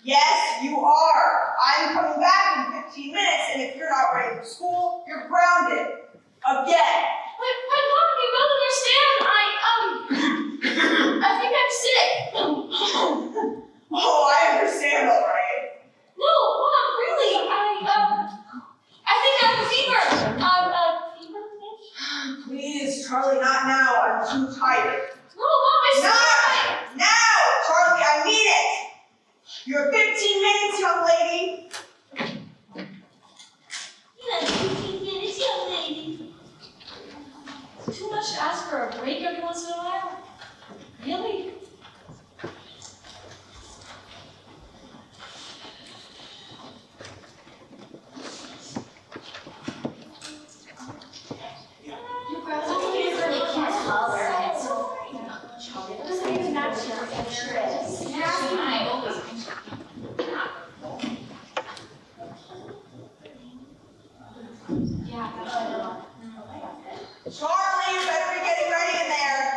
Yes, you are. I'm coming back in 15 minutes, and if you're not ready for school, you're grounded. Again. But Mom, you don't understand. I think I'm sick. Oh, I understand, all right. No, Mom, really. I think I have a fever. Fever? Please, Charlie, not now. I'm too tired. No, Mom, I swear. Not now, Charlie, I mean it. You're 15 minutes, young lady. You have 15 minutes, young lady. Too much to ask for a break every once in a while? Really? You grab something really can't color. It's so Charlie, it doesn't even match your interest. Charlie, you better be getting ready in there.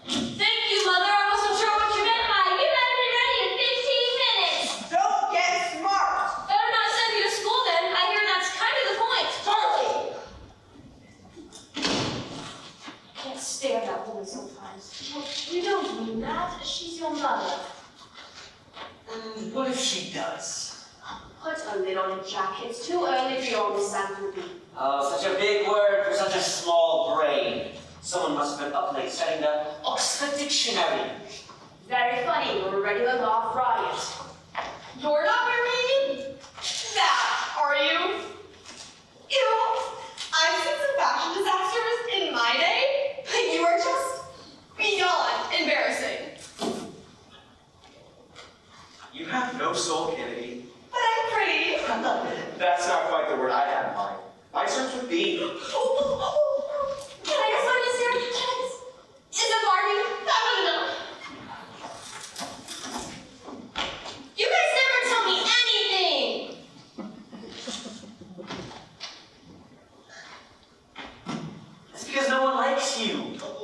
Thank you, Mother. I wasn't sure what you meant by you better be ready in 15 minutes. Don't get smart. Better not send you to school then. I hear that's kind of the point. Charlie. I can't stand that woman sometimes. Well, you don't mean that. She's your mother. What if she does? Put a lid on it, Jack. It's too early for your misanthropy. Oh, such a big word for such a small brain. Someone must have been up late studying the Oxford Dictionary. Very funny. You're a regular law riot. You're not married? That, are you? Ew, I've seen some fashion disasters in my day, but you are just beyond embarrassing. You have no soul, Kennedy. But I'm pretty. That's not quite the word I had in mind. My search would be. Can I just learn this here? Is it Barbie? That was enough. You guys never tell me anything. It's because no one likes you.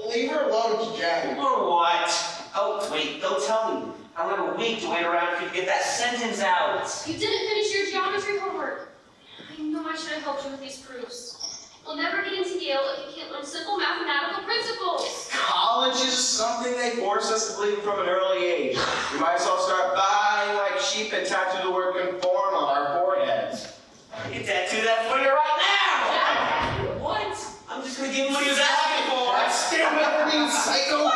Leave her alone, Jack. Or what? Oh, wait, don't tell me. I'll have a week to wait around for you to get that sentence out. You didn't finish your geometry homework. I know I should have helped you with these proofs. We'll never get into Yale if you can't learn simple mathematical principles. College is something they force us to believe from an early age. We might as well start buying like sheep and tattoo the word conform on our foreheads. I can tattoo that for you right now. What? I'm just gonna give him what he was asking for. Still with me, psycho!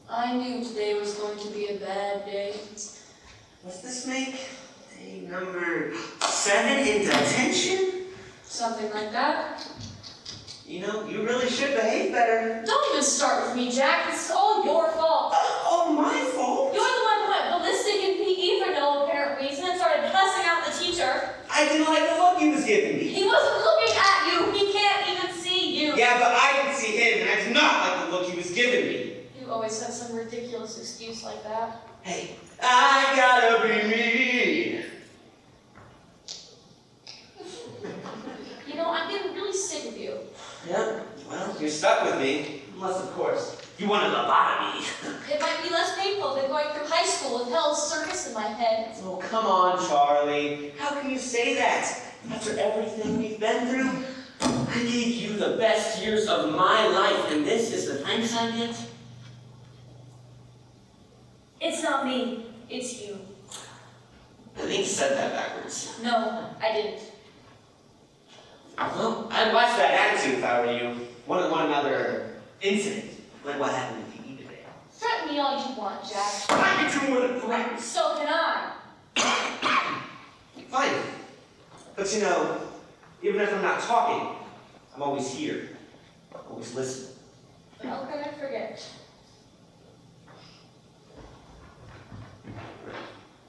I knew today was going to be a bad day. What's this make? Day number 7 in detention? Something like that. You know, you really should behave better. Don't even start with me, Jack. It's all your fault. Oh, my fault? You're I didn't like the look he was giving me. He wasn't looking at you. He can't even see you. Yeah, but I can see him, and I did not like the look he was giving me. You always have some ridiculous excuse like that. Hey, I gotta be me. You know, I'm getting really sick of you. Yeah, well, you're stuck with me. Unless, of course, you want a lobotomy. It might be less painful than going through high school with Hell's Circus in my head. Oh, come on, Charlie. How can you say that? After everything we've been through, I gave you the best years of my life, and this is the thanks I get? It's not me, it's you. I think you said that backwards. No, I didn't. Well, I'd watch that attitude if I were you. One another incident, like what happened in PE today. Threaten me all you want, Jack. I get you more than threats. So can I. Fine. But you know, even if I'm not talking, I'm always here. Always listening. How can I forget?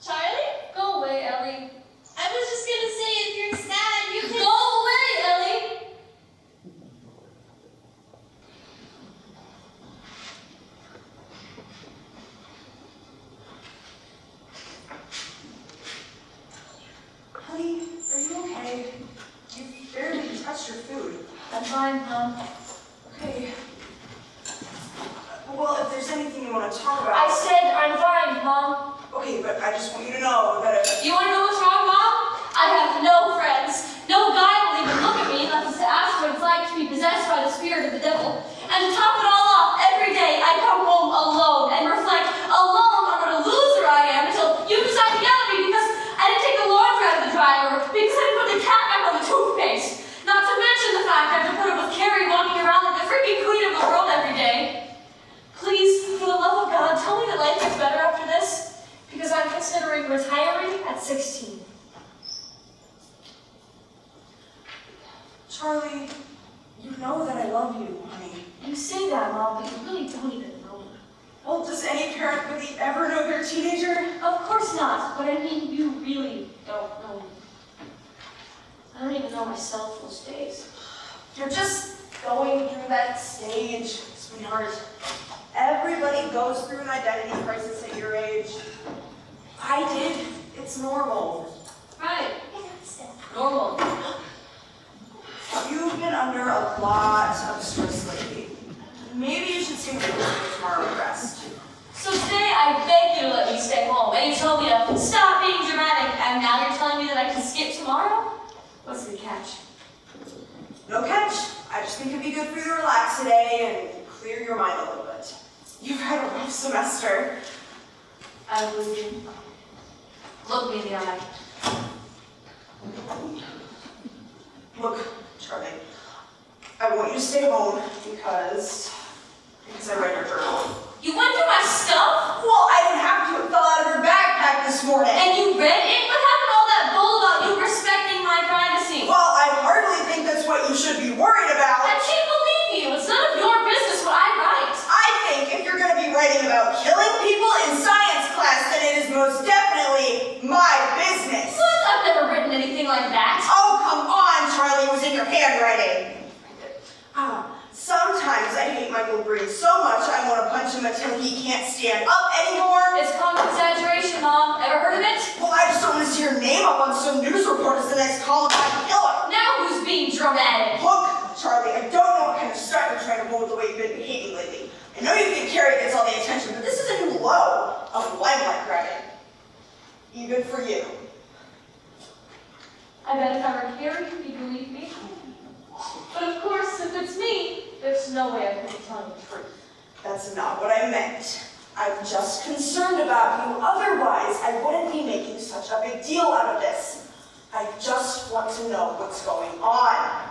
Charlie? Go away, Ellie. I was just gonna say, if you're sad, you can. Go away, Ellie! Honey, are you okay? You barely touched your food. I'm fine, Mom. Okay. Well, if there's anything you want to talk about. I said I'm fine, Mom. Okay, but I just want you to know that if. You want to know what's wrong, Mom? I have no friends. No guy will even look at me unless it's to ask what it's like to be possessed by the spirit of the devil. And to top it all off, every day I come home alone and reflect alone on what a loser I am until you decide to yell at me because I didn't take the laundry out of the dryer or because I didn't put the cat back on the toothpaste. Not to mention the fact I have to put up with Carrie walking around like the freaking queen of the world every day. Please, for the love of God, tell me that life gets better after this because I'm considering retiring at 16. Charlie, you know that I love you, honey. You say that, Mom, but you really don't even know me. Well, does any parent really ever know their teenager? Of course not, but I mean, you really don't know me. I don't even know myself most days. You're just going through that stage, sweetheart. Everybody goes through an identity crisis at your age. I did. It's normal. Right. Normal. You've been under a lot of stress lately. Maybe you should take the day tomorrow and rest. So today I begged you to let me stay home, and you told me to stop being dramatic, and now you're telling me that I can skip tomorrow? What's the catch? No catch. I just think it'd be good for you to relax today and clear your mind a little bit. You've had a rough semester. I believe you. Look me in the eye. Look, Charlie, I want you to stay home because I read your journal. You went through my stuff? Well, I didn't have to. It fell out of your backpack this morning. And you read it? What happened to all that bull about you respecting my privacy? Well, I hardly think that's what you should be worried about. I can't believe you. It's none of your business what I write. I think if you're going to be writing about killing people in science class, then it is most definitely my business. What? I've never written anything like that. Oh, come on, Charlie. It was in your handwriting. Sometimes I hate Michael Green so much I want to punch him until he can't stand up anymore. It's common exaggeration, Mom. Ever heard of it? Well, I just don't want to see your name up on some news report as the next Columbine killer. Now who's being dramatic? Look, Charlie, I don't know what kind of stunt you're trying to pull with the way you've been behaving lately. I know you think Carrie gets all the attention, but this is a new low of limelight grabbing. Even for you. I bet if I were Carrie, you'd believe me. But of course, if it's me, there's no way I could be telling the truth. That's not what I meant. I'm just concerned about you. Otherwise, I wouldn't be making such a big deal out of this. I just want to know what's going on.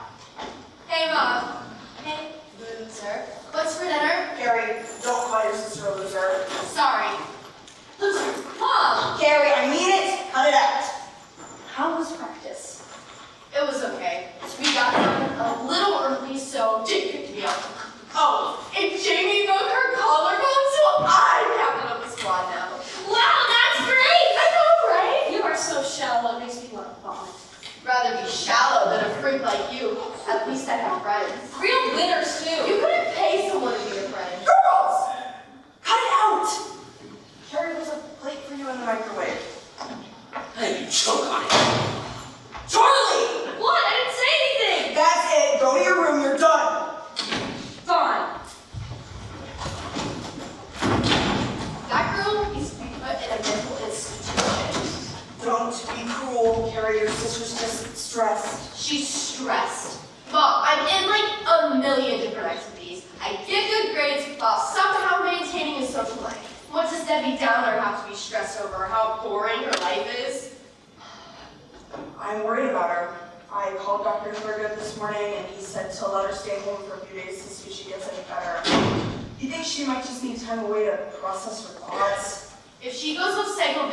Hey, Mom. Hey, loser. What's for dinner? Carrie, don't call your sister a loser. Sorry. Loser. Mom! Carrie, I mean it. Cut it out. How was practice? It was okay. We got done a little early, so didn't get to be on. Oh, and Jamie broke her collarbone, so I'm captain of the squad now. Wow, that's great! I know, right? You are so shallow, it makes me want to vomit. freak like you. At least I have friends. Real winners, too. You couldn't pay someone to be your friend. Girls! Cut it out! Carrie, there's a plate for you in the microwave. Hey, you choke on it. Charlie! What? I didn't say anything! That's it. Go to your room. You're done. Fine. That girl needs to be put in a mental institution. Don't be cruel, Carrie. Your sister's just stressed. She's stressed. Mom, I'm in like a million different activities. I get good grades while somehow maintaining a social life. What does Debbie Downer have to be stressed over? How boring her life is? I'm worried about her. I called Dr. Thurgoode this morning and he said to let her stay home for a few days to see if she gets any better. You think she might just need time away to process her thoughts? If she goes with Psycho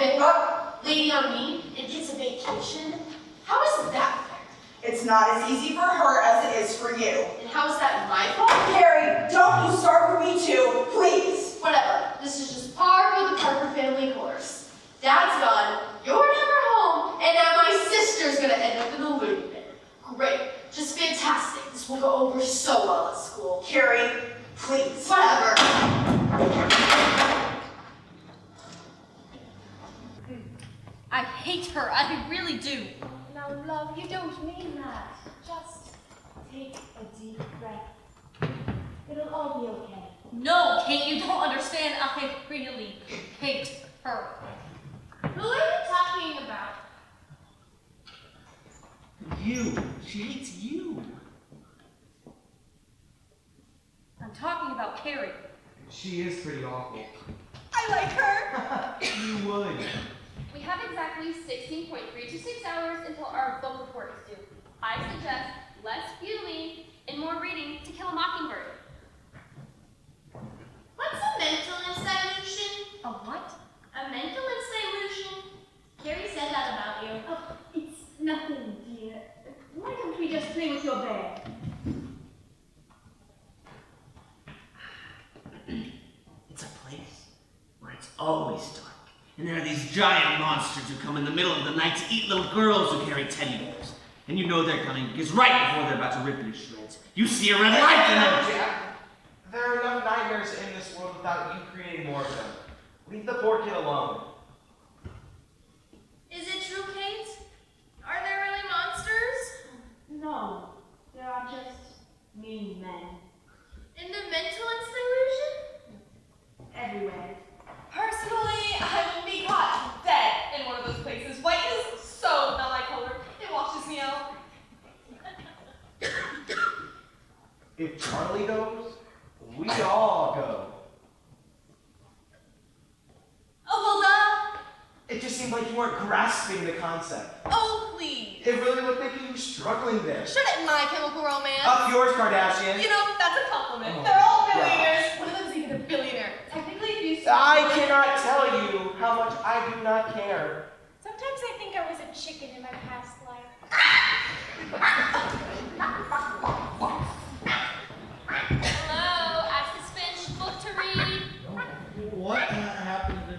Lady on Me and gets a vacation, how is that fair? It's not as easy for her as it is for you. And how is that my fault? Carrie, don't you start with me too, please. Whatever. This is just par for the Parker family course. Dad's gone, you're never home, and now my sister's gonna end up in the loony bin. Great. Just fantastic. This will go over so well at school. Carrie, please. Whatever. I hate her. I really do. Now, love, you don't mean that. Just take a deep breath. It'll all be okay. No, Kate, you don't understand. I really hate her. Who are you talking about? You. She hates you. I'm talking about Carrie. She is pretty awful. I like her. You would. We have exactly 16.326 hours until our book report is due. I suggest less viewing and more reading To Kill a Mockingbird. What's a mental institution? A what? A mental institution? Carrie said that about you. Oh, it's nothing, dear. Why don't we just play with your bear? It's a place where it's always dark. And there are these giant monsters who come in the middle of the night to eat little girls who carry teddy bears. And you know they're coming because right before they're about to rip you to shreds, you see a red light and then... Jack, there are enough nightmares in this world without you creating more of them. Leave the poor kid alone. Is it true, Kate? Are there really monsters? No, there are just mean men. In the mental institution? Everywhere. Personally, I would be caught dead in one of those places. White is so not my color. It washes me out. If Charlie goes, we all go. Oh, well, It just seemed like you weren't grasping the concept. oh, please. It really looked like you were struggling there. Shut it, My Chemical Romance. Up yours, Kardashian. You know, that's a compliment. Oh, They're all gosh. billionaires. One of them's even a billionaire. Technically, if you I cannot tell you how much I do not care. Sometimes I think I was a chicken in my past life. Hello, Axis Finch, book to read. What happened to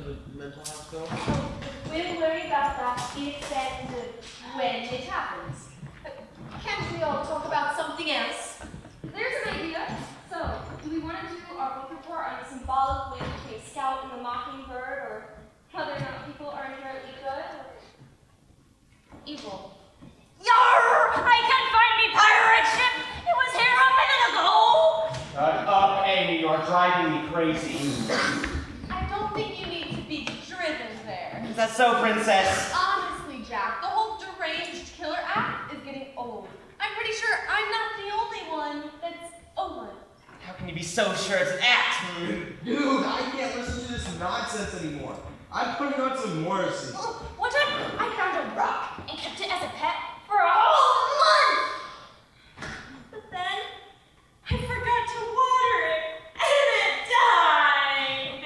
the mental hospital? We'll worry about that if and when it happens. Can't we all talk about something else? There's an idea. So, do we want to do our book report on the symbolic link between a scout and the mockingbird, or whether or not people are inherently good or evil? Yarr! I can't find me pirate ship! It was here a minute ago! Shut up, Amy. You're driving me crazy. I don't think you need to be driven there. Is that so, princess? Honestly, Jack, the whole deranged killer act is getting old. I'm pretty sure I'm not the only one that's over it. How can you be so sure it's an act? Dude, I can't listen to this nonsense anymore. I'm putting on some Morrissey. Oh, one time I found a rock and kept it as a pet for a whole month. But then I forgot to water it and it died.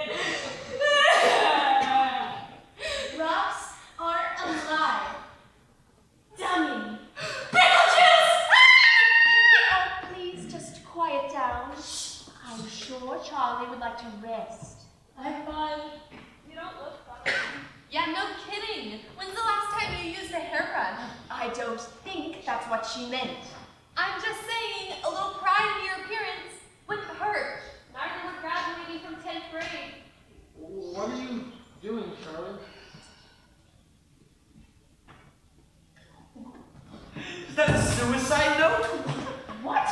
Rocks aren't alive. Dummy. Pickle juice! Oh, please just quiet down. I'm sure Charlie would like to rest. I'm fine. You don't look fine. Yeah, no kidding. When's the last time you used a hairbrush? I don't she meant. I'm just saying, a little pride in your appearance wouldn't hurt. Neither would graduating from 10th grade. What are you doing, Charlie? Is that a suicide note? What?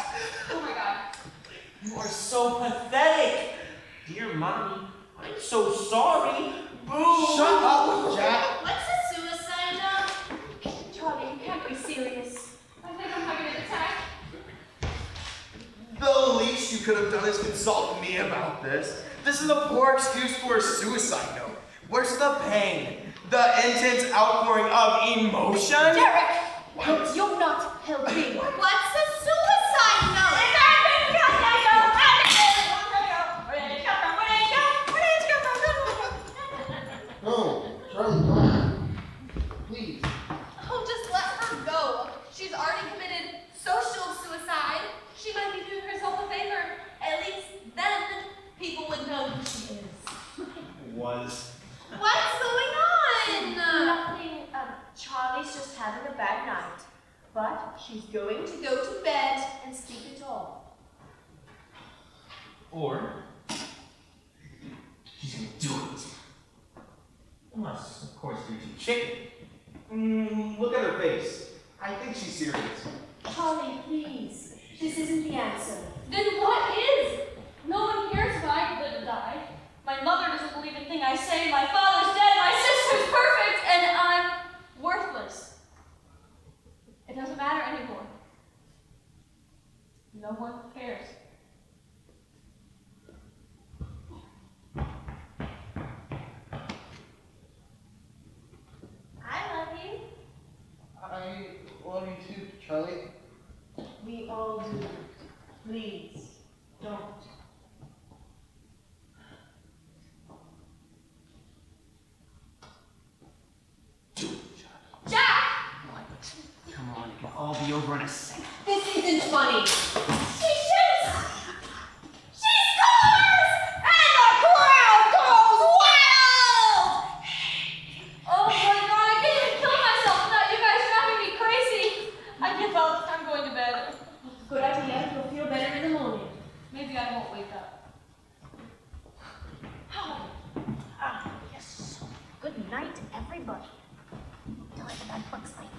Oh my god. You are so pathetic. Dear mommy, I'm so sorry. Boo! Shut up, Jack. What's a suicide note? Charlie, you can't be serious. I think I'm having an attack. The least you could have done is consult me about this. This is a poor excuse for a suicide note. Where's the pain? The intense outpouring of emotion? Derek! You're not helping. What's a suicide note? No, Charlie, don't. Please. Oh, just let her go. She's already committed social suicide. She might be doing herself a favor. At least then people would know who she is. Was. What's going on? Nothing. Charlie's just having a bad night. But she's going to go to bed and sleep it off. Or she's gonna do it. Unless, of course, you're too chicken. Look at her face. I think she's serious. Charlie, please. This isn't the answer. Then what is? No one cares if I live or die. My mother doesn't believe a thing I say. My father's dead. My sister's perfect. And I'm worthless. It doesn't matter anymore. No one cares. I love you. I love you too, Charlie. We all do. Please, don't. Do it, Charlie. Jack! Come on, it can all be over in a second. This isn't funny. She shoots! She scores! And the crowd goes wild! Oh my god, I can't even kill myself without you guys driving me crazy. I give up. I'm going to bed. Good idea. You'll feel better in the morning. Maybe I won't wake up. Yes. Good night, everybody. Till I get that book sleep.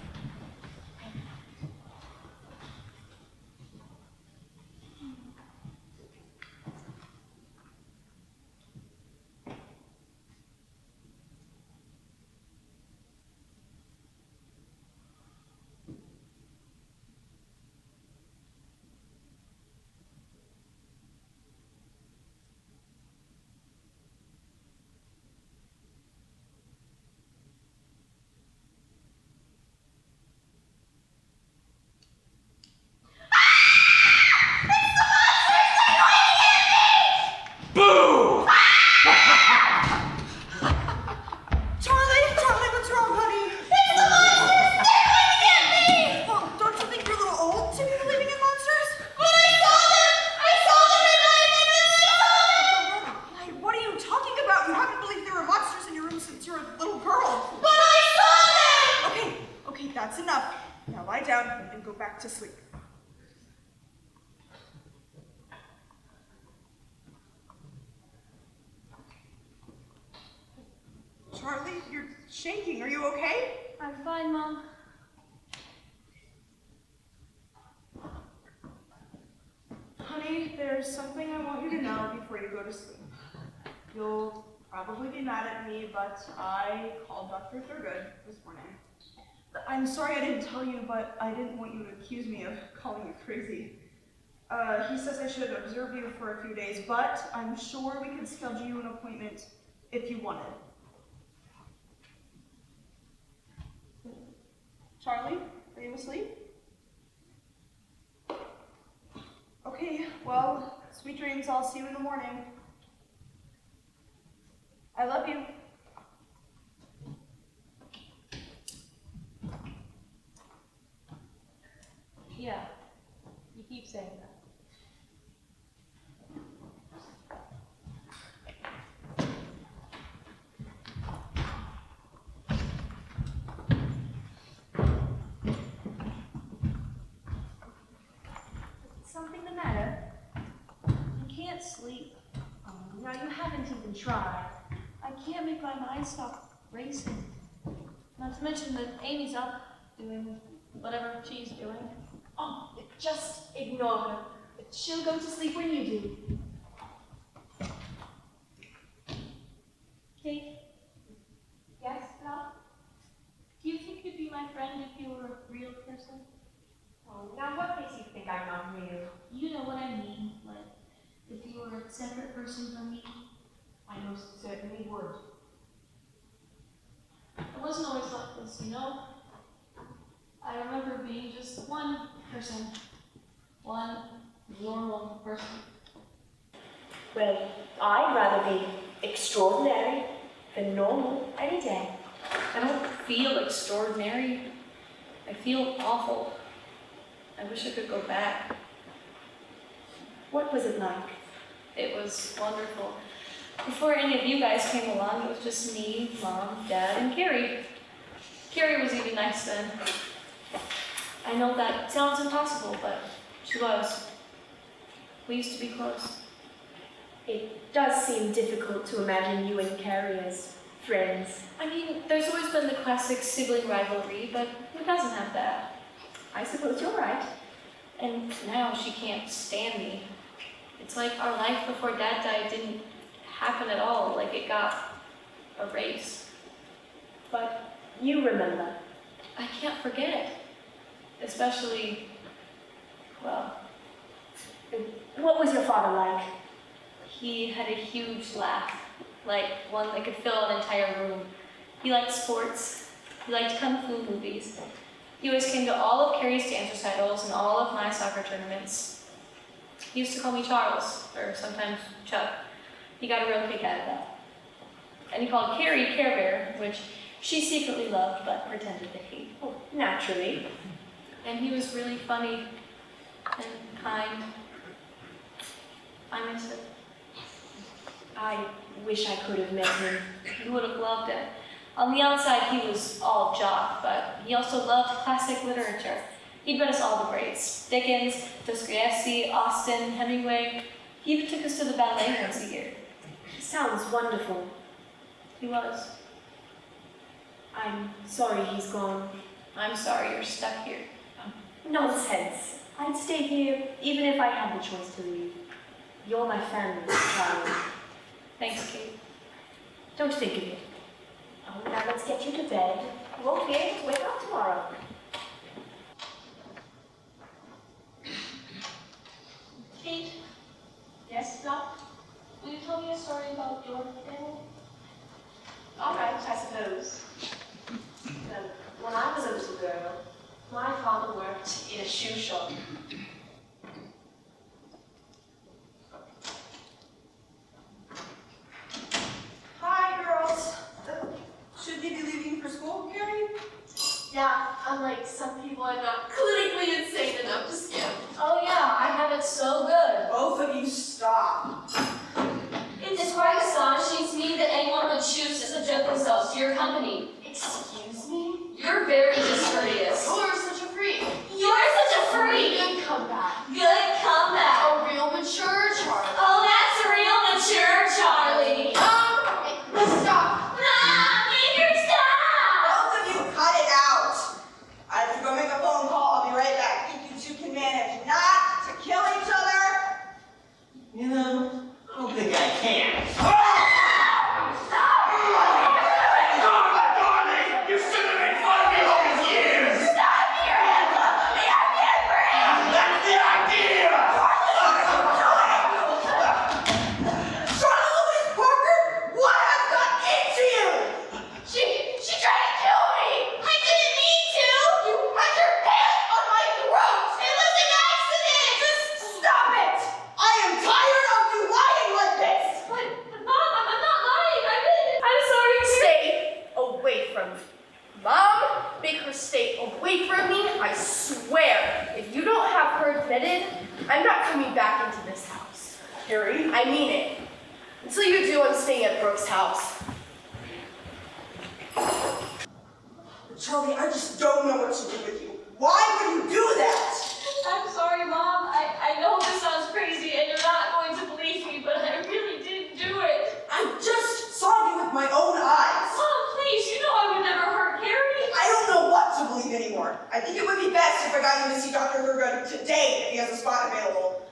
Boo! Charlie, what's wrong, honey? It's the monsters! They're going to get me! Well, don't you think you're a little old to be believing in monsters? But I saw them! I saw them in my vision! Why, what are you talking about? You haven't believed there were monsters in your room since you were a little girl. But I saw them! Okay, that's enough. Now lie down and go back to sleep. Charlie, you're shaking. Are you okay? I'm fine, Mom. Honey, there's something I want you to know before you go to sleep. You'll probably be mad at me, but I called Dr. Thurgoode this morning. I'm sorry I didn't tell you, but I didn't want you to accuse me of calling you crazy. He says I should observe you for a few days, but I'm sure we could schedule you an appointment if you wanted. Charlie, are you asleep? Okay, well, sweet dreams. I'll see you in the morning. I love you. Yeah, you keep saying that. try. I can't make my mind stop racing. Not to mention that Amy's up doing whatever she's doing. Oh, just ignore her. She'll go to sleep when you do. Kate, Yes, Belle? do you think you'd be my friend if you were a real person? Oh, now what makes you think I'm not real? You know what I mean, like, if you were a separate person from me. I most certainly would. I wasn't always like this, you know? I remember being just one person. One normal person. Well, I'd rather be extraordinary than normal any day. I don't feel extraordinary. I feel awful. I wish I could go back. What was it like? It was wonderful. Before any of you guys came along, it was just me, Mom, Dad, and Carrie. Carrie was even nice then. I know that sounds impossible, but she was. We used to be close. It does seem difficult to imagine you and Carrie as friends. I mean, there's always been the classic sibling rivalry, but who doesn't have that? I suppose you're right. And now she can't stand me. It's like our life before Dad died didn't happen at all, like it got erased. But you remember. I can't forget. Especially, well, What was your father like? he had a huge laugh, like one that could fill an entire room. He liked sports. He liked kung fu movies. He always came to all of Carrie's dance recitals and all of my soccer tournaments. He used to call me Charles, or sometimes Chuck. He got a real kick out of that. And he called Carrie Care Bear, which she secretly loved but pretended to hate. Oh, naturally. And he was really funny and kind. I miss it. I wish I could have met him. You would have loved it. On the outside, he was all jock, but he also loved classic literature. He'd read us all the greats: Dickens, Dostoevsky, Austen, Hemingway. He even took us to the ballet once a year. Sounds wonderful. He was. I'm sorry he's gone. I'm sorry you're stuck here. Nonsense. I'd stay here even if I had the choice to leave. You're my family, darling. Thanks, Kate. Don't think of it. Oh, now let's get you to bed. You won't be able to wake up tomorrow. Kate, Yes, Doc? will you tell me a story about your family? All right, I suppose. When I was a little girl, my father worked in a shoe shop. Hi, girls. Should we be leaving for school, Carrie? Yeah, unlike some people, I'm not clinically insane enough to skip. Oh yeah, I have it so good. Both of you stop. It's quite astonishing to me that anyone would choose to subject themselves to your company. Excuse me? You're very discourteous. You're such a freak. You're such a freak! Good comeback. Good comeback. A real mature Charlie. Oh, that's real mature, Charlie. Stop. Ah, Maker, stop! Both of you cut it out. I have to go make a phone call. I'll be right back. Think you two can manage not to kill each other? You know, I don't think I can. You should have made fun of me all these years! Stop your hands off of me! I can't breathe! That's the idea! Charlie Louise Parker, what has got into you? She tried to kill me! I didn't mean to! You had your hand on my throat. It was an accident! Just stop it! I am tired of you lying like this! But Mom, I'm not lying. I'm sorry. Stay away from me. Mom, make her stay away from me. I swear, if you don't have her admitted, I'm not coming back into this house. Carrie? I mean it. Until you do, I'm staying at Brooke's house. Charlie, I just don't know what to do with you. Why would you do that? I'm sorry, Mom. I know this sounds crazy and you're not going to believe me, but I really didn't do it. I just I think it would be best if I got you to see Dr. Thurgoode today if he has a spot available.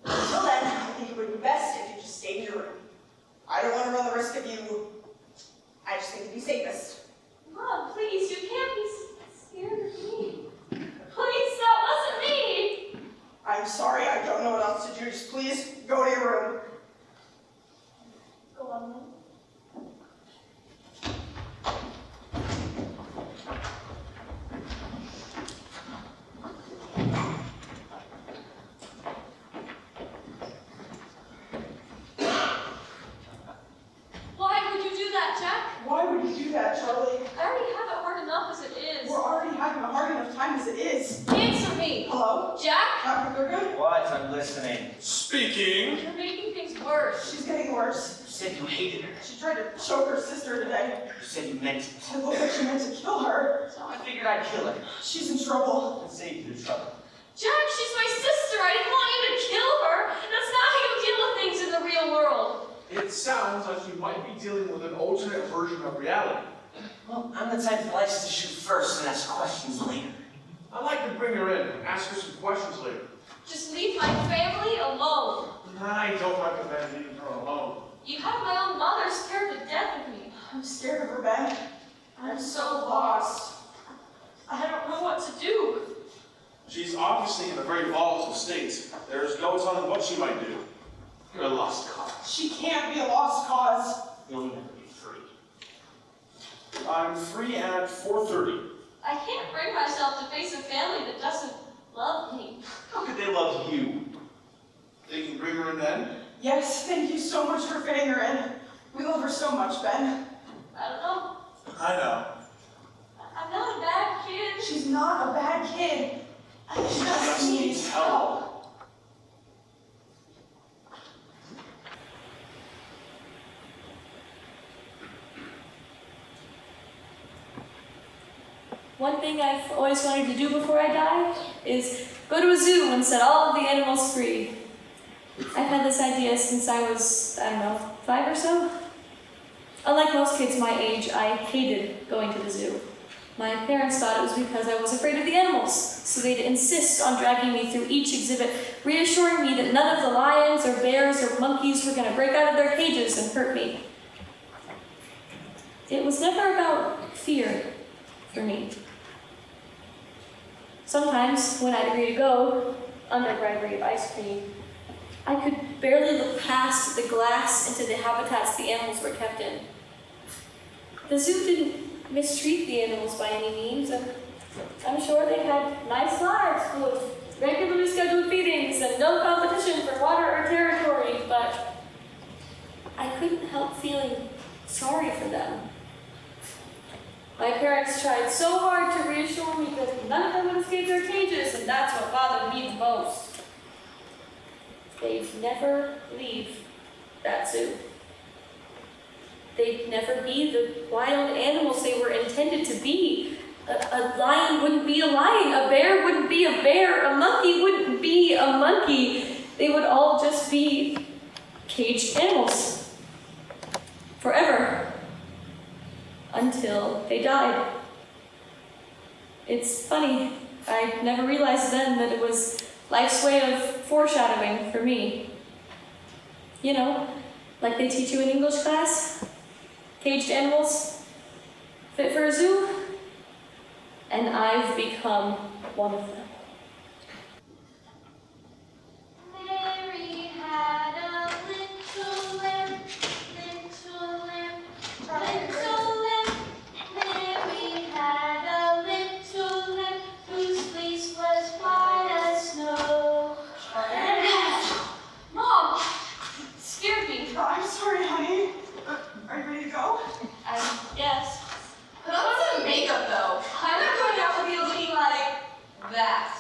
Until then, I think it would be best if you just stayed in your room. I don't want to run the risk of you. I just think it'd be safest. Mom, please, you can't be scared of me. Please, that wasn't me. I'm sorry, I don't know what else to do. Just please go to your room. Go on, Mom. Why would you do that, Jack? Why would you do that, Charlie? I already have it hard enough as it is. We're already having a hard enough time as it is. Answer me. Hello? Jack? Dr. Thurgoode? What? I'm listening. Speaking. You're making things worse. She's getting worse. You said you hated her. She tried to choke her sister today. You said you meant it. It looked like she meant to kill her. So I figured I'd kill her. She's in trouble. Let's save you the trouble. Jack, she's my sister. I didn't want you to kill her. That's not how you deal with things in the real world. It sounds like you might be dealing with an alternate version of reality. Well, I'm the type that likes to shoot first and ask questions later. I'd like to bring her in and ask her some questions later. Just leave my family alone. I don't recommend leaving her alone. You have my own mother scared to death of me. I'm scared of her, Ben. I'm so lost. I don't know what to do. She's obviously in a very volatile state. There's no telling what she might do. You're a lost cause. She can't be a lost cause. You'll never be free. I'm free at 4:30. I can't bring myself to face a family that doesn't love me. How could they love you? They can bring her in then? Yes, thank you so much for fitting her in. We love her so much, Ben. I don't know. I know. I'm not a bad kid. She's not a bad kid. She just needs help. One thing I've always wanted to do before I die is go to a zoo and set all of the animals free. I've had this idea since I was, 5 or so. Unlike most kids my age, I hated going to the zoo. My parents thought it was because I was afraid of the animals, so they'd insist on dragging me through each exhibit, reassuring me that none of the lions or bears or monkeys were going to break out of their cages and hurt me. It was never about fear for me. Sometimes, when I'd agree to go, under bribery of ice cream, I could barely look past the glass into the habitats the animals were kept in. The zoo didn't mistreat the animals by any means, and I'm sure they had nice lives full of regularly scheduled feedings and no competition for water or territory, but I couldn't help feeling sorry for them. My parents tried so hard to reassure me that none of them would escape their cages, and that's what bothered me the most. They'd never leave that zoo. They'd never be the wild animals they were intended to be. A lion wouldn't be a lion, a bear wouldn't be a bear, a monkey wouldn't be a monkey. They would all just be caged animals. Forever. Until they died. It's funny, I never realized then that it was life's way of foreshadowing for me. You know, like they teach you in English class, caged animals, fit for a zoo, and I've become one of them. Mary had a little lamb, little lamb, little lamb. Mary had a little lamb whose fleece was white as snow. Mom! Scared me. I'm sorry, honey. Are you ready to go? I guess. Put on some makeup though. I'm not going out with you looking like that.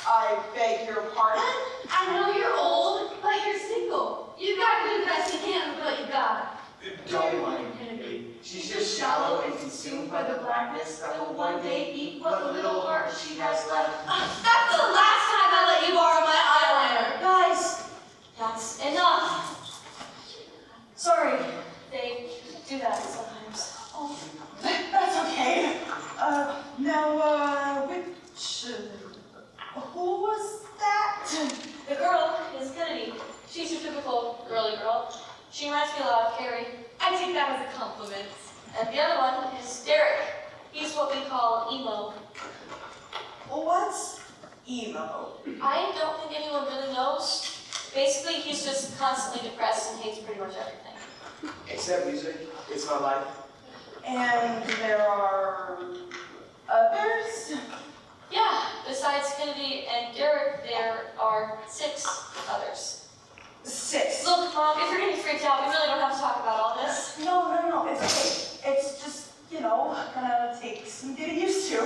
I beg your pardon? I know you're old, but you're single. You've got to do the best you can with what you got. Don't mind me. She's just shallow and consumed by the blackness that will one day eat what little heart she has left. That's the last time I let you borrow my eyeliner. Guys, that's enough. Sorry, they do that sometimes. That's okay. reminds me a lot of Carrie. I take that as a compliment. And the other one is Derek. He's what we call emo. What's emo? I don't think anyone really knows. Basically, he's just constantly depressed and hates pretty much everything. Except music. It's my life. And there are others? Yeah, besides Kennedy and Derek, there are 6 others. 6. Look, Mom, if you're getting freaked out, we really don't have to talk about all this. No, it's okay. It's just, gonna take some getting used to.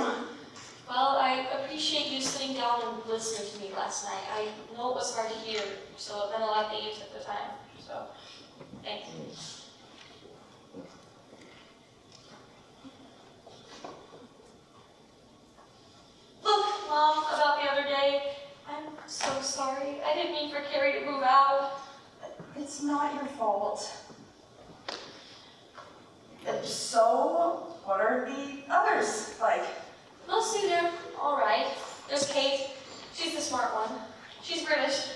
Well, I appreciate you sitting down and listening to me last night. I know it was hard to hear, so it meant a lot that you took the time. So, thank you. Look, Mom, about the other day, I'm so sorry. I didn't mean for Carrie to move out. It's not your fault. So, what are the others like? Mostly they're all right. There's Kate. She's the smart one. She's British.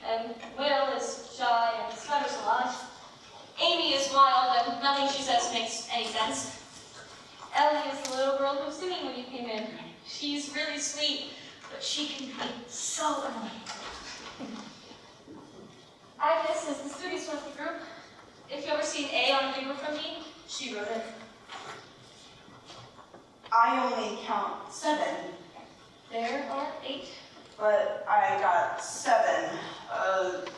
And Will is shy and stutters a lot. Amy is wild and nothing she says makes any sense. Ellie is the little girl who was singing when you came in. She's really sweet, but she can be so annoying. Agnes is the students with the group. If you ever seen A on a paper from me, she wrote it. I only count 7. There are 8. But I got 7.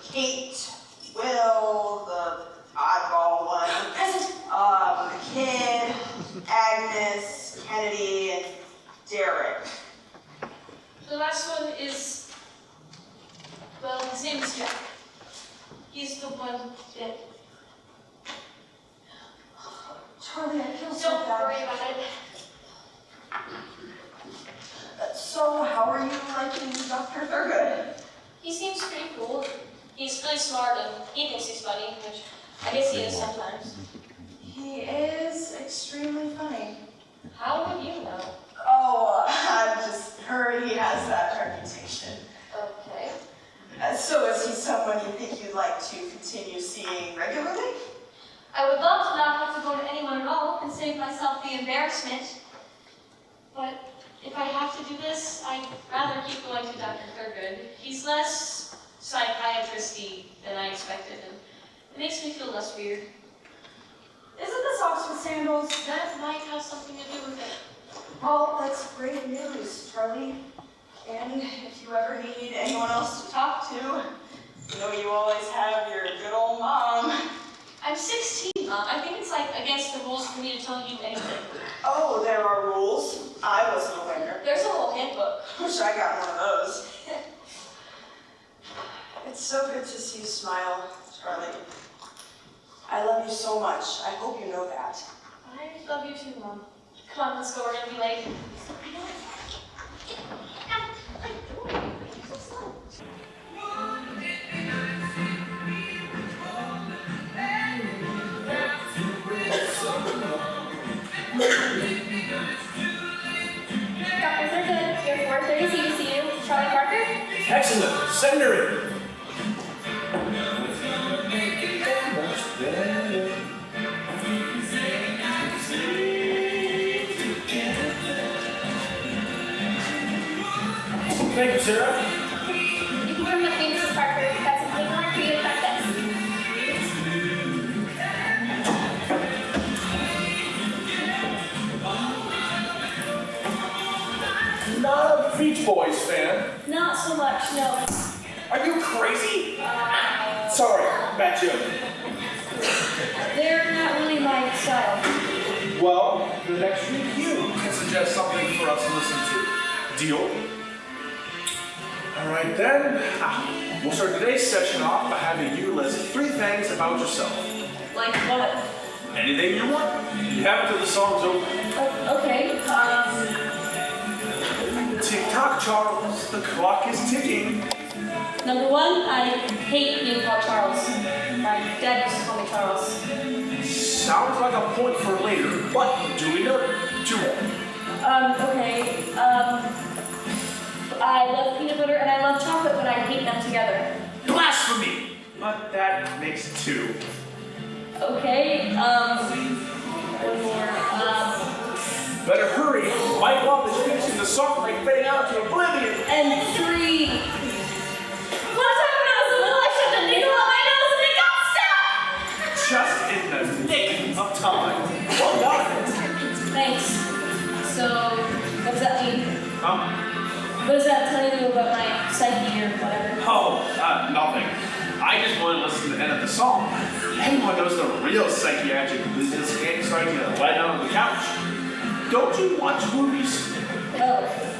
Kate, Will, the oddball one. Present. The kid, Agnes, Kennedy, and Derek. The last one is, well, his name is Jack. He's the one that... Charlie, I feel so Don't bad. worry about it. So, how are you liking Dr. Thurgoode? He seems pretty cool. He's really smart and he thinks he's funny, which I guess he is sometimes. He is extremely funny. How would you know? Oh, I've just heard he has that reputation. Okay. So is he someone you think you'd like to continue seeing regularly? I would love to not have to go to anyone at all and save myself the embarrassment. But if I have to do this, I'd rather keep going to Dr. Thurgoode. He's less psychiatrist-y than I expected, and it makes me feel less weird. Isn't the socks with sandals? That might have something to do with it. Well, that's great news, Charlie. And if you ever need anyone else to talk to, you always have your good old mom. I'm 16, Mom. I think it's against the rules for me to tell you anything. Oh, there are rules? I wasn't aware. There's a whole handbook. Wish I got one of those. It's so good to see you smile, Charlie. I love you so much. I hope you know that. I love you too, Mom. Come on, let's go. We're gonna be late. Dr. Thurgoode, your 4:30 CCU, Charlie Parker. Excellent. Send her in. Thank you, Sarah. You can come with me, Mrs. Parker. That's some paperwork for you to practice. Not a Beach Boys fan. Not so much, no. Are you crazy? Sorry, bad joke. They're not really my style. Well, the next week you can suggest something for us to listen to. Deal? All right then. We'll start today's session off by having you list 3 things about yourself. Like what? Anything you want. You have it till the song's over. Okay, Tick-tock, Charles. The clock is ticking. number 1, I hate being called Charles. My dad used to call me Charles. Sounds like a point for later, but duly noted. 2 more. Okay, I love peanut butter and I love chocolate, but I hate them together. Blasphemy! But that makes 2. Okay, one more, Better hurry. My mom is finishing the song like fading out to oblivion. and 3. One time when I was little, I shoved a needle up my nose and it got stuck! Just in the nick of time. Well done. Thanks. So, what does that mean? Huh? What does that tell you about my psyche or whatever? Oh, nothing. I just want to listen to the end of the song. Anyone knows the real psychiatric business ain't starting to lie down on the couch. Don't you watch movies? Oh.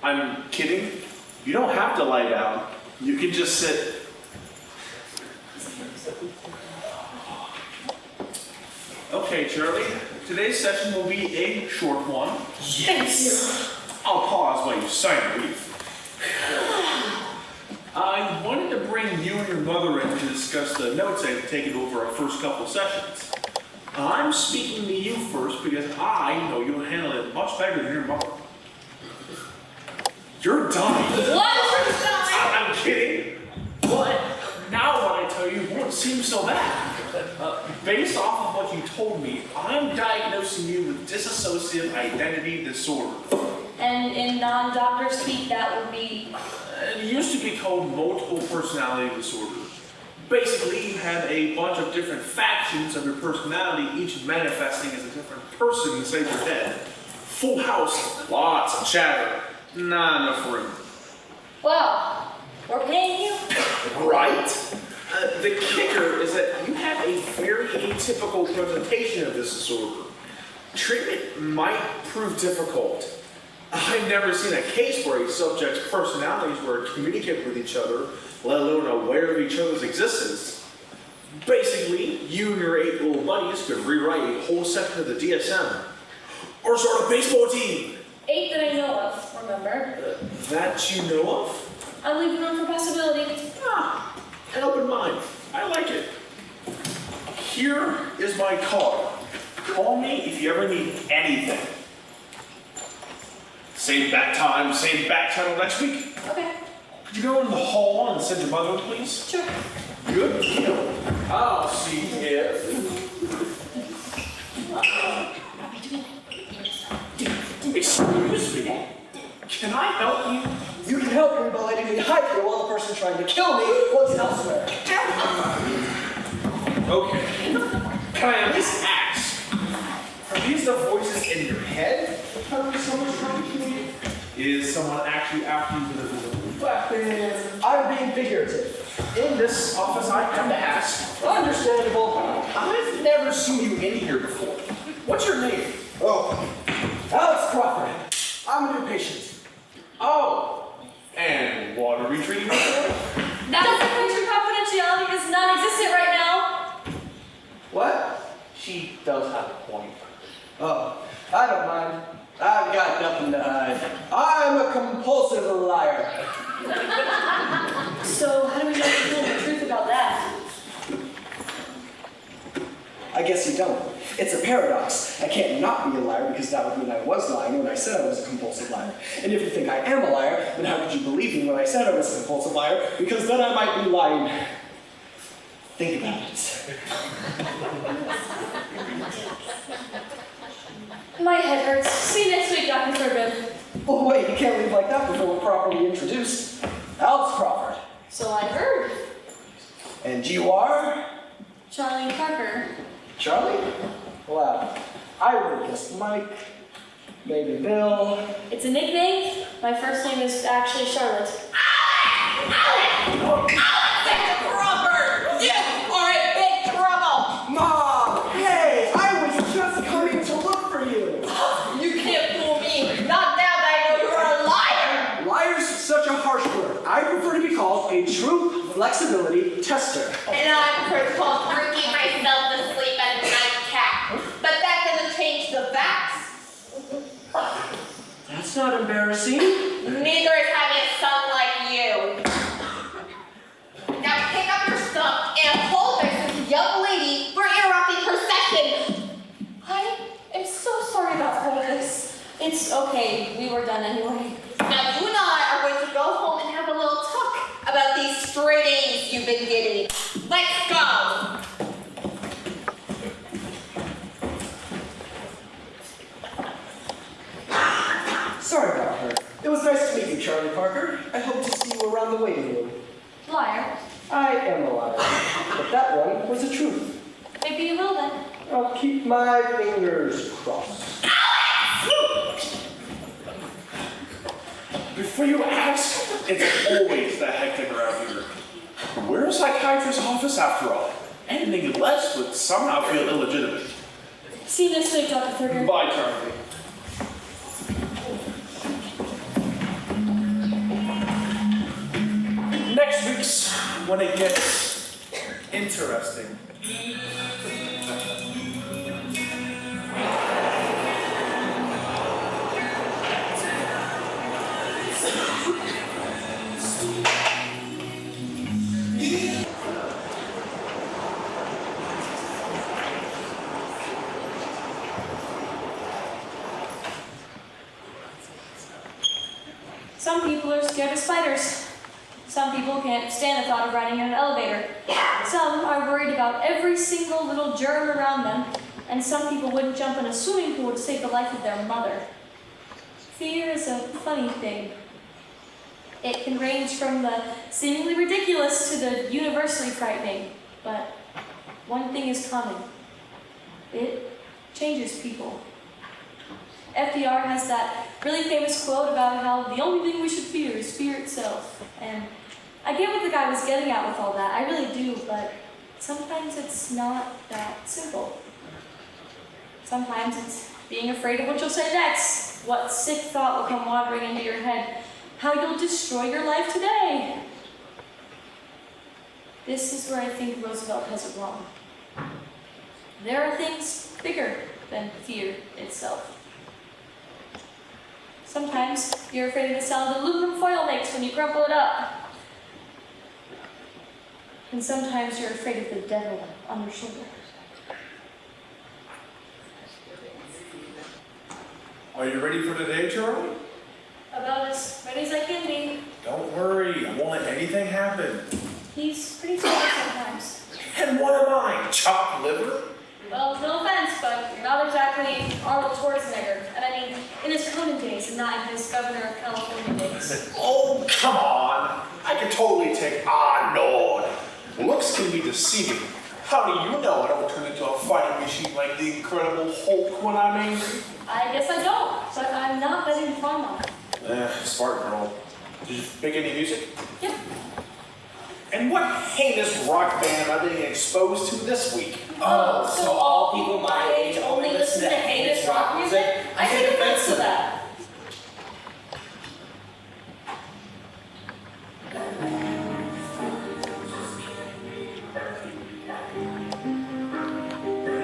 I'm kidding. You don't have to lie down. You can just sit. Okay, Charlie. Today's session will be a short one. Yes! I'll pause while you sign a brief. I wanted to bring you and your mother in to discuss the notes I've taken over our first couple sessions. I'm speaking to you first because I know you'll handle it much better than your mother. You're dying. What? I'm kidding. But now what I tell you won't seem so bad. Based off of what you told me, I'm diagnosing you with dissociative identity disorder. And in non-doctor speak, that would be... It used to be called multiple personality disorder. Basically, you have a bunch of different factions of your personality, each manifesting as a different person inside your head. Full house, lots of chatter, not enough room. Well, we're paying you? Right? The kicker is that you have a very atypical presentation of this disorder. Treatment might prove difficult. I've never seen a case where a subject's personalities were communicate with each other, let alone aware of each other's existence. Basically, you and your 8 little buddies could rewrite a whole section of the DSM. Or start a baseball team. 8 that I know of, remember? That you know of? I'm leaving room for possibility. An open mind. I like it. Here is my card. Call me if you ever need anything. Same bat time, same bat channel next week. Okay. Could you go in the hall and send your mother, please? Sure. Good deal. I'll see you. Excuse me. Can I help you? You can help me by letting me hide here while the person trying to kill me was elsewhere. Okay. Can I at least ask? Are these the voices in your head? Someone's trying to kill you? Is someone actually after you with a physical weapon? I'm being figurative. In this office, I come to ask. Understandable. I've never seen you in here before. What's your name? Oh, Alex Crawford. I'm a new patient. Oh, and what are we treating before? That patient confidentiality is non-existent right now. What? She does have a point. Oh, I don't mind. I've got nothing to hide. I'm a compulsive liar. So how do we know the truth about that? I guess you don't. It's a paradox. I can't not be a liar because that would mean I was lying when I said I was a compulsive liar. And if you think I am a liar, then how could you believe me when I said I was a compulsive liar? Because then I might be lying. Think about it. My head hurts. See you next week, Dr. Thurgoode. Oh wait, you can't leave like that before we're properly introduced. Alex Crawford. So I heard. And you are? Charlie Parker. Charlie? Wow. I would have guessed Mike. Maybe Bill. It's a nickname. My first name is actually Charlotte. Robert! You are in big trouble! Mom! Hey! I was just coming to look for you! You can't fool me! Not now that I know you're a liar! Liar's such a harsh word. I prefer to be called a truth flexibility tester. And I prefer to call drinking myself to sleep at a nightcap. But that doesn't change the facts. That's not embarrassing. Neither is having a son like you. Now pick up your stuff and apologize to the young lady for interrupting her session. I am so sorry about all this. It's okay. We were done anyway. Now do not you've been getting. Let's go! Sorry about her. It was nice to meet you, Charlie Parker. I hope to see you around the waiting room. Liar. I am a liar, but that one was the truth. Maybe you will then. I'll keep my fingers crossed. Before you ask, it's always that hectic around here. We're a psychiatrist's office after all. Anything less would somehow feel illegitimate. See you next week, Dr. Thurgoode. Bye, Charlie. Next week's when it gets interesting. Some people are scared of spiders. Some people can't stand the thought of riding in an elevator. Some are worried about every single little germ around them, and some people wouldn't jump in a swimming pool to save the life of their mother. Fear is a funny thing. It can range from the seemingly ridiculous to the universally frightening, but one thing is common. It changes people. FDR has that really famous quote about how the only thing we should fear is fear itself. And I get what the guy was getting at with all that, I really do, but sometimes it's not that simple. Sometimes it's being afraid of what you'll say next, what sick thought will come wandering into your head, how you'll destroy your life today. This is where I think Roosevelt has it wrong. There are things bigger than fear itself. Sometimes you're afraid of the sound aluminum foil makes when you crumple it up. And sometimes you're afraid of the devil on your shoulder. Are you ready for today, Charlie? About as ready as I can be. Don't worry, I won't let anything happen. He's pretty smart sometimes. And what am I, chopped liver? Well, no offense, but you're not exactly Arnold Schwarzenegger. And I mean, in his Conan days and not in his Governor of California days. Oh, come on. I can totally take Arnold. Looks can be deceiving. How do you know I don't turn into a fighting machine like the Incredible Hulk when I'm angry? I guess I don't, but I'm not betting the farm on it. Smart girl. Did you make any music? Yep. And what heinous rock band am I being exposed to this week? Oh, so all people my age only listen to heinous rock music? I take offense to that.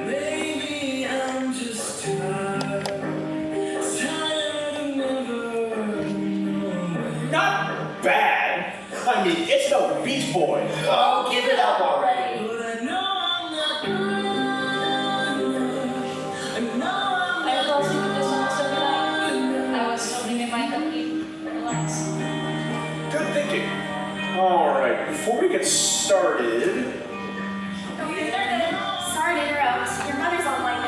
Maybe I'm just tired of never knowing. Not bad. I mean, it's no Beach Boy. Oh, give it up already. But I know I'm not good enough. I know I fell asleep with this almost every night. I was hoping it might help you relax. Good thinking. All right, before we get started, Sorry to interrupt. Your mother's on line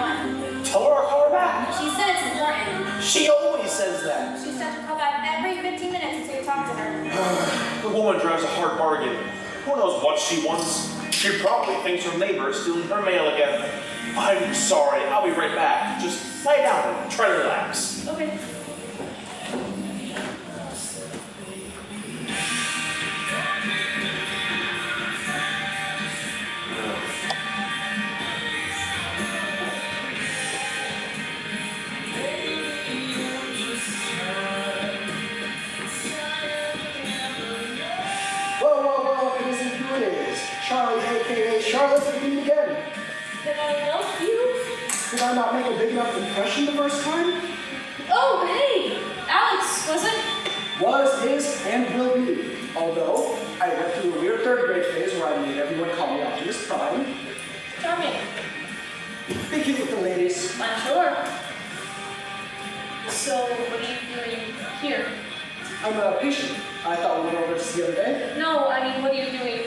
1. tell her I'll call her back. She said it's important. She always says that. She said to call back every 15 minutes until you talk to her. The woman drives a hard bargain. Who knows what she wants? She probably thinks her neighbor is stealing her mail again. I'm sorry, I'll be right back. Just lie down and try to relax. Okay. Whoa, it isn't who it is. Charlie, aka Charlotte, speaking again. Can I help you? Did I not make a big enough impression the first time? Oh, hey! Alex, was it? Was, is, and will be. Although, I went through a weird third grade phase where I made everyone call me Optimus Prime. Charming. Be cute with the ladies. I'm sure. So, what are you doing here? I'm a patient. I thought we went over this the other day. No, I mean, what are you doing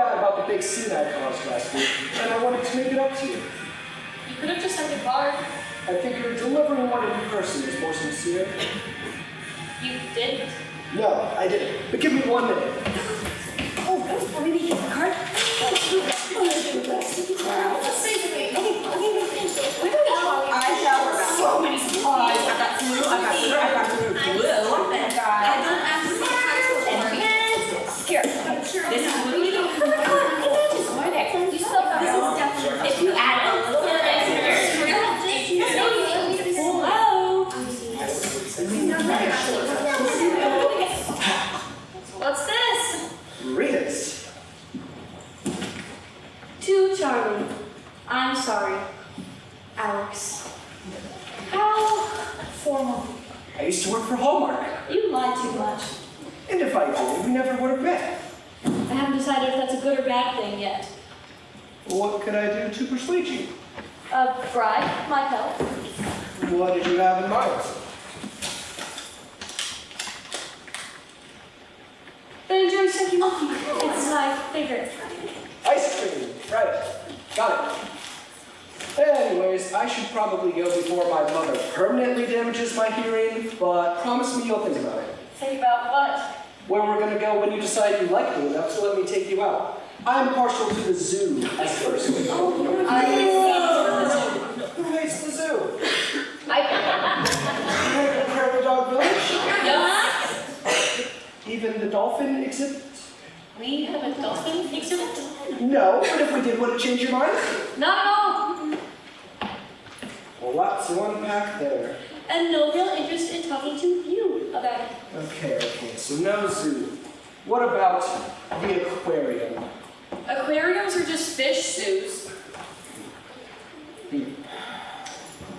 bad about the big scene I caused last week, and I wanted to make it up to you. You could have just sent a card. I figured delivering one in person is more sincere. You didn't. No, I didn't. But give me 1 minute. Oh, maybe get the card? Let's say to me. I have so many supplies. I've got glue, I've got sugar, I've got glue. I've done here. This is glue. You still got This is definitely. If you add a little bit of extra. What's this? Rita's. To Charlie, I'm sorry. Alex. How formal. I used to work for Hallmark. You lied too much. And if I did, we never would have met. I haven't decided if that's a good or bad thing yet. What could I do to persuade you? A bribe might help. What did you have in mind? Ben Jerry's Stinky Monkey. It's my favorite. Ice cream. Right. Got it. Anyways, I should probably go before my mother permanently damages my hearing, but promise me you'll think about it. Think about what? Where we're gonna go when you decide you like me enough to let me take you out. I'm partial to the zoo as first. Who hates the zoo? The dog village? Yeah. Even the dolphin exhibit? We have a dolphin exhibit? No, but if we did, would it change your mind? Not at all. Well, lots to unpack there. And no real interest in talking to you about it. Okay, so no zoo. What about the aquarium? Aquariums are just fish zoos.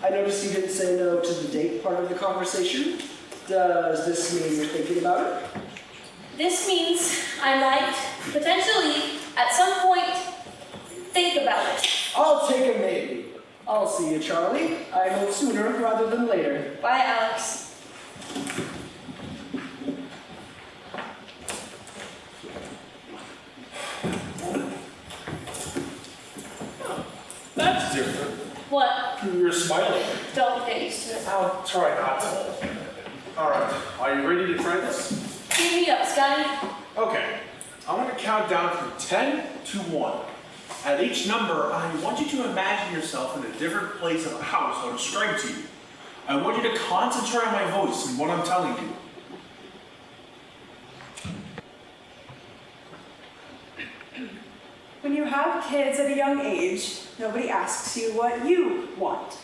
I noticed you didn't say no to the date part of the conversation. Does this mean you're thinking about it? This means I might, potentially, at some point, think about it. I'll take a maybe. I'll see you, Charlie. I hope sooner rather than later. Bye, Alex. That's different. What? You're smiling. Don't get used to it. I'll try not to. All right, are you ready to try this? Give me up, Scotty. Okay, I want to count down from 10 to 1. At each number, I want you to imagine yourself in a different place of the house I'll describe to you. I want you to concentrate on my voice and what I'm telling you. When you have kids at a young age, nobody asks you what you want.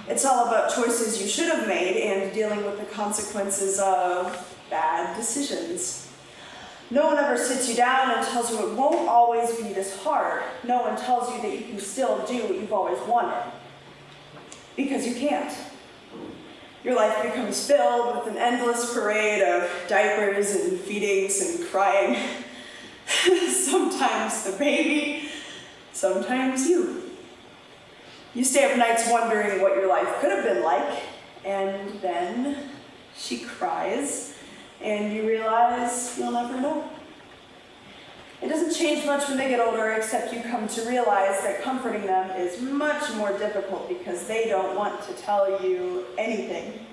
It's all about choices you should have made and dealing with the consequences of bad decisions. No one ever sits you down and tells you it won't always be this hard. No one tells you that you can still do what you've always wanted. Because you can't. Your life becomes filled with an endless parade of diapers and feedings and crying. Sometimes the baby, sometimes you. You stay up nights wondering what your life could have been like, and then she cries, and you realize you'll never know. It doesn't change much when they get older, except you come to realize that comforting them is much more difficult because they don't want to tell you anything.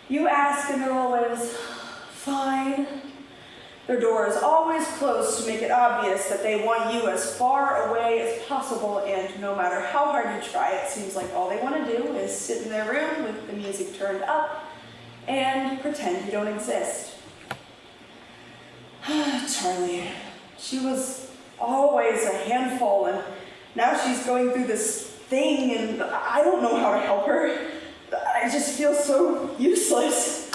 You ask and they're always, fine. Their door is always closed to make it obvious that they want you as far away as possible, and no matter how hard you try, it seems like all they want to do is sit in their room with the music turned up and pretend you don't exist. Charlie, she was always a handful, and now she's going through this thing, and I don't know how to help her. I just feel so useless.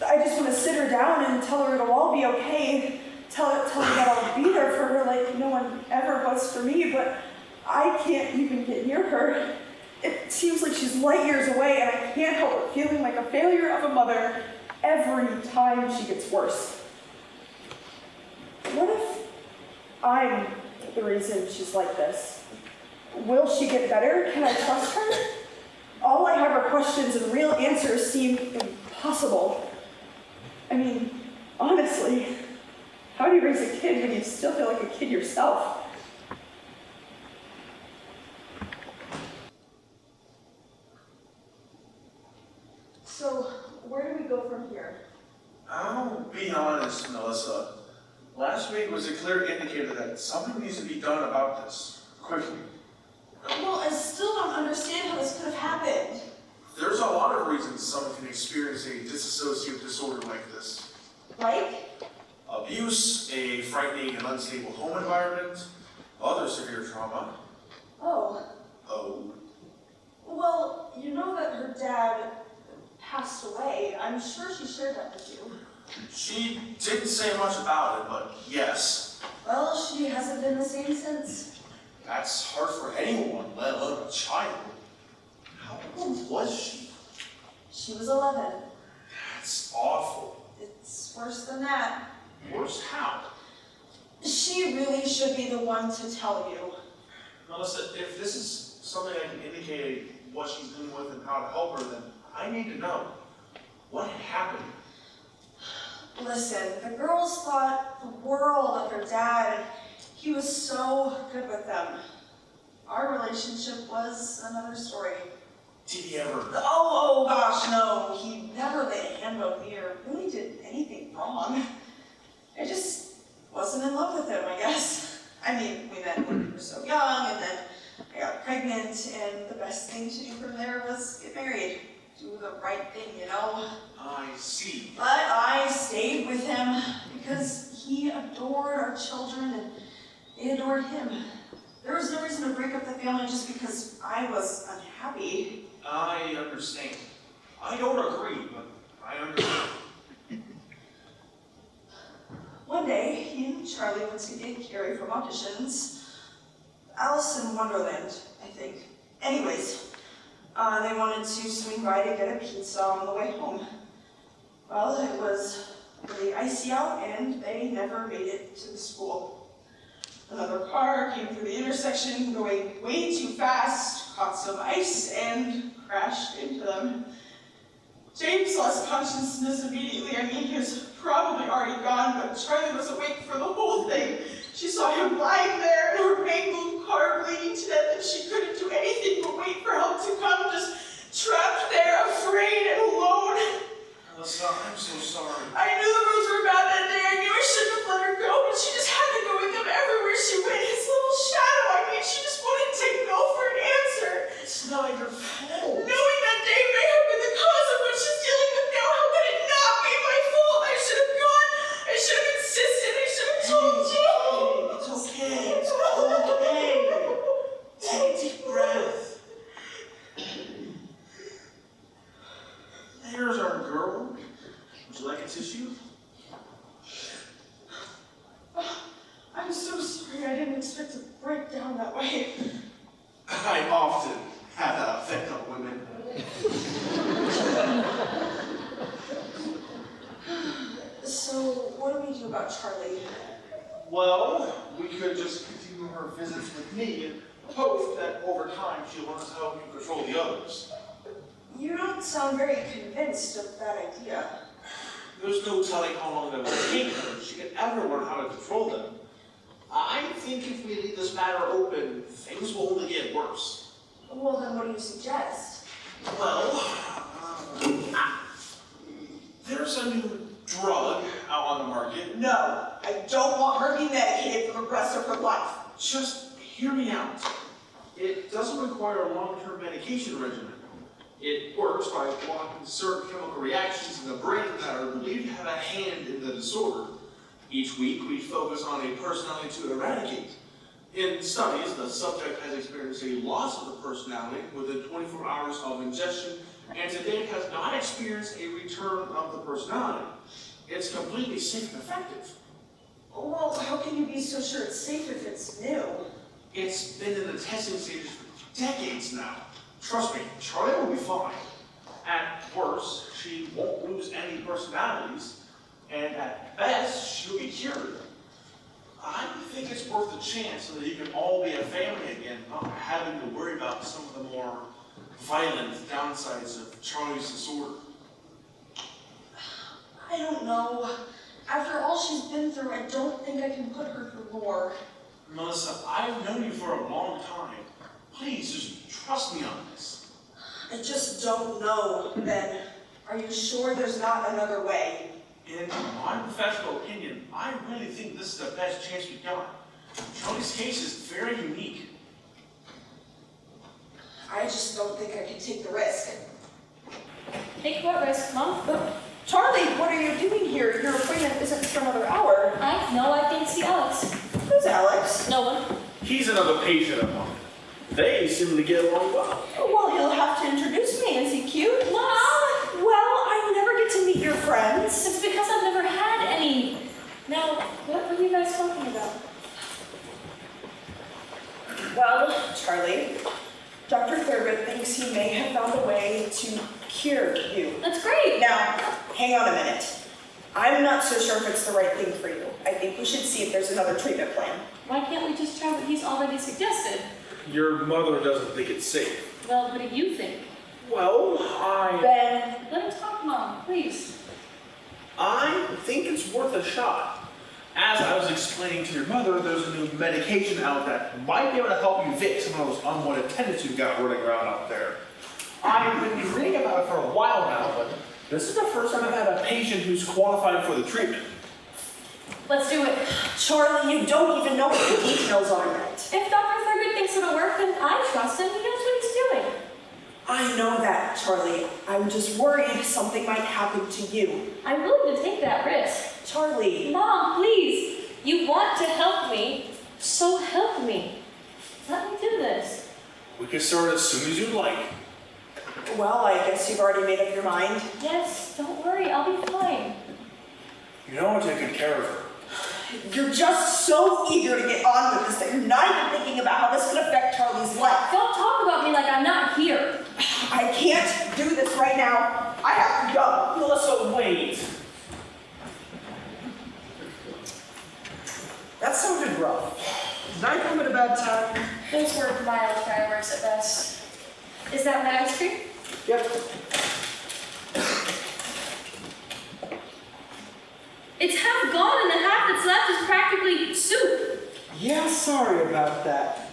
I just want to sit her down and tell her it'll all be okay. Tell her that I'll be there for her like no one ever was for me, but I can't even get near her. It seems like she's light years away, and I can't help but feeling like a failure of a mother every time she gets worse. What if I'm the reason she's like this? Will she get better? Can I trust her? All I have are questions, and real answers seem impossible. I mean, honestly, how How do you raise a kid when you still feel like a kid yourself? So, where do we go from here? I'll be honest, Melissa. Last week was a clear indicator that something needs to be done about this, quickly. Well, I still don't understand how this could have happened. There's a lot of reasons someone can experience a dissociative disorder like this. Like? Abuse, a frightening and unstable home environment, other severe trauma. Oh. Oh. Well, you know that her dad passed away. I'm sure she shared that with you. She didn't say much about it, but yes. Well, she hasn't been the same since. That's hard for anyone, let alone a child. How old was she? She was 11. That's awful. It's worse than that. Worse how? She really should be the one to tell you. Melissa, if this is something that can indicate what she's dealing with and how to help her, then I need to know. What happened? Listen, the girls thought the world of their dad. He was so good with them. Our relationship was another story. Did he ever? Oh gosh, no. He never laid a hand on me or really did anything wrong. I just wasn't in love with him, I guess. I mean, we met when we were so young, and then I got pregnant, and the best thing to do from there was get married. Do the right thing, you know? I see. But I stayed with him because he adored our children, and they adored him. There was no reason to break up the family just because I was unhappy. I understand. I don't agree, but I understand. One day, he and Charlie went to get Carrie from auditions. Alice in Wonderland, I think. Anyways, they wanted to swing by to get a pizza on the way home. Well, it was really icy out, and they never made it to the school. Another car came through the intersection going way too fast, caught some ice, and crashed into them. James lost consciousness immediately. I mean, he was probably already gone, but Charlie was awake for the whole thing. She saw him lying there in her mangled car, bleeding to death, and she couldn't do anything but wait for help to come, just trapped there, afraid and alone. Melissa, I'm so sorry. I knew the roads were bad that day. I knew I shouldn't have let her go, but she just had to go with him everywhere she went. His little shadow, I mean, she just wouldn't take no for an answer. It's not your fault. Knowing that Dave may have been the cause of what she's dealing with now, how could it not be my fault? I should have gone. I should have insisted. I should have told you. It's okay. It's okay. Take a deep breath. There's our girl. Would you like a tissue? I'm so sorry. I didn't expect to break down that way. I often have that effect on women. So, what do we do about Charlie? Well, we could just continue her visits with me and hope that over time she learns how to control the others. You don't sound very convinced of that idea. There's no telling how long that will take her if she can ever learn how to control them. I think if we leave this matter open, things will only get worse. Well, then what do you suggest? Well, there's a new drug out on the market. No, I don't want her to be medicated for the rest of her life. Just hear me out. It doesn't require a long-term medication regimen. It works by blocking certain chemical reactions in the brain that are believed to have a hand in the disorder. Each week, we focus on a personality to eradicate. In studies, the subject has experienced a loss of the personality within 24 hours of ingestion, and to date has not experienced a return of the personality. It's completely safe and effective. Well, how can you be so sure it's safe if it's new? It's been in the testing stages for decades now. Trust me, Charlie will be fine. At worst, she won't lose any personalities, and at best, she'll be cured. I think it's worth a chance so that you can all be a family again, not having to worry about some of the more violent downsides of Charlie's disorder. I don't know. After all she's been through, I don't think I can put her through more. Melissa, I've known you for a long time. Please, just trust me on this. I just don't know, Ben. Are you sure there's not another way? In my professional opinion, I really think this is the best chance we've got. Charlie's case is very unique. I just don't think I can take the risk. Take what risk, Mom? Charlie, what are you doing here? Your appointment isn't for another hour. I know I didn't see Alex. Who's Alex? No one. He's another patient of mine. They seem to get along well. Well, he'll have to introduce me. Is he cute? Mom! Well, I never get to meet your friends. It's because I've never had any. Now, what were you guys talking about? Well, Charlie, Dr. Thurgoode thinks he may have found a way to cure you. That's great. Now, hang on a minute. I'm not so sure if it's the right thing for you. I think we should see if there's another treatment plan. Why can't we just try what he's already suggested? Your mother doesn't think it's safe. Well, what do you think? Well, Ben. Let him talk, Mom, please. I think it's worth a shot. As I was explaining to your mother, there's a new medication out that might be able to help you evict some of those unwanted tenants you've got running around out there. I've been reading about it for a while now, but this is the first time I've had a patient who's qualified for the treatment. Let's do it. Charlie, you don't even know what the details are yet. If Dr. Thurgoode thinks it'll work, then I trust him. He knows what he's doing. I know that, Charlie. I'm just worried something might happen to you. I'm willing to take that risk. Charlie. Mom, please. You want to help me, so help me. Let me do this. We can start as soon as you'd like. Well, I guess you've already made up your mind. Yes, don't worry. I'll be fine. You know I'll take good care of her. You're just so eager to get on with this that you're not even thinking about how this could affect Charlie's life. Don't talk about me like I'm not here. I can't do this right now. I have to go. Melissa, wait. That sounded rough. Did I come at a bad time? Those were mild fireworks at best. Is that my ice cream? Yep. It's half gone and the half that's left is practically soup. Yeah, sorry about that.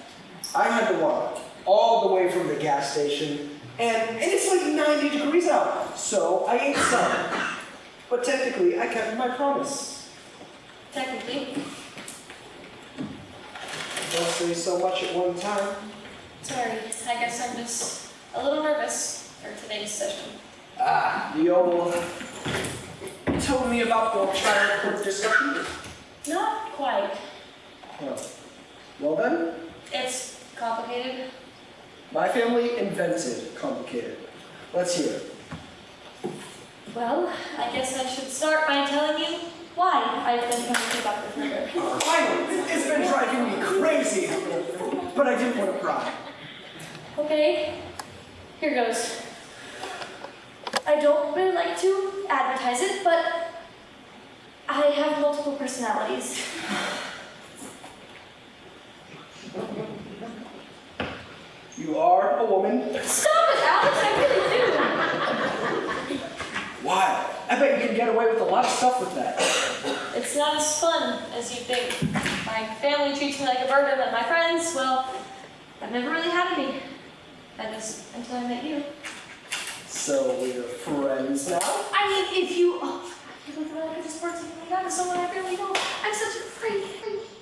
I had to walk all the way from the gas station, and it's like 90 degrees out, so I ate some. But technically, I kept my promise. Technically. Don't say so much at one time. Sorry, I guess I'm just a little nervous for today's session. The old... Tell me about the child court discussion. Not quite. Oh. Well then, It's complicated. my family invented complicated. Let's hear it. Well, I guess I should start by telling you why I've been coming to Dr. Thurgoode. Finally, it's been driving me crazy, but I didn't want to pry. Okay, here goes. I don't really like to advertise it, but I have multiple personalities. You are a woman. Stop it, Alex! I really do. Why? I bet you can get away with a lot of stuff with that. It's not as fun as you think. My family treats me like a burden, and my friends, well, I've never really had any. That is until I met you. So we're friends now? I mean, if you... Oh, I can't believe I just worked something like that with someone I barely know. I'm such a freak.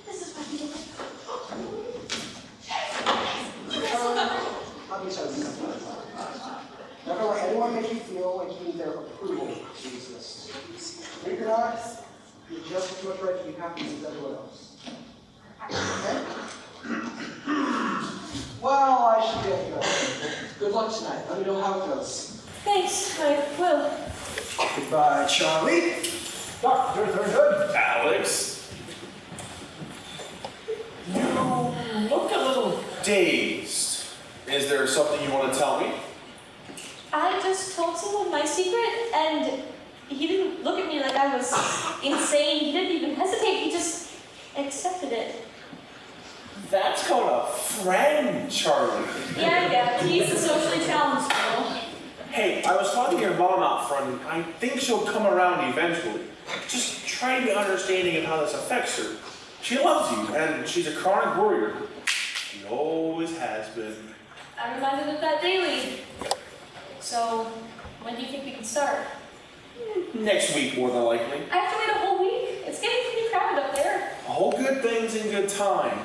This is what you do. Let me tell you something. Never let anyone make you feel like you need their approval to exist. Believe it or not, you're just as much right to be happy as everyone else. Okay? Well, I should get going. Good luck tonight. Let me know how it goes. Thanks, I will. Goodbye, Charlie. Dr. Thurgoode. Alex? You look a little dazed. Is there something you want to tell me? I just told someone my secret, and he didn't look at me like I was insane. He didn't even hesitate. He just accepted it. That's called a friend, Charlie. Yeah, he's a socially challenged girl. Hey, I was talking to your mom out front, and I think she'll come around eventually. Just try try to be understanding of how this affects her. She loves you, and she's a chronic worrier. She always has been. I'm reminded of that daily. So, when do you think we can start? Next week, more than likely. I have to wait a whole week. It's getting pretty crowded up there. All good things in good time.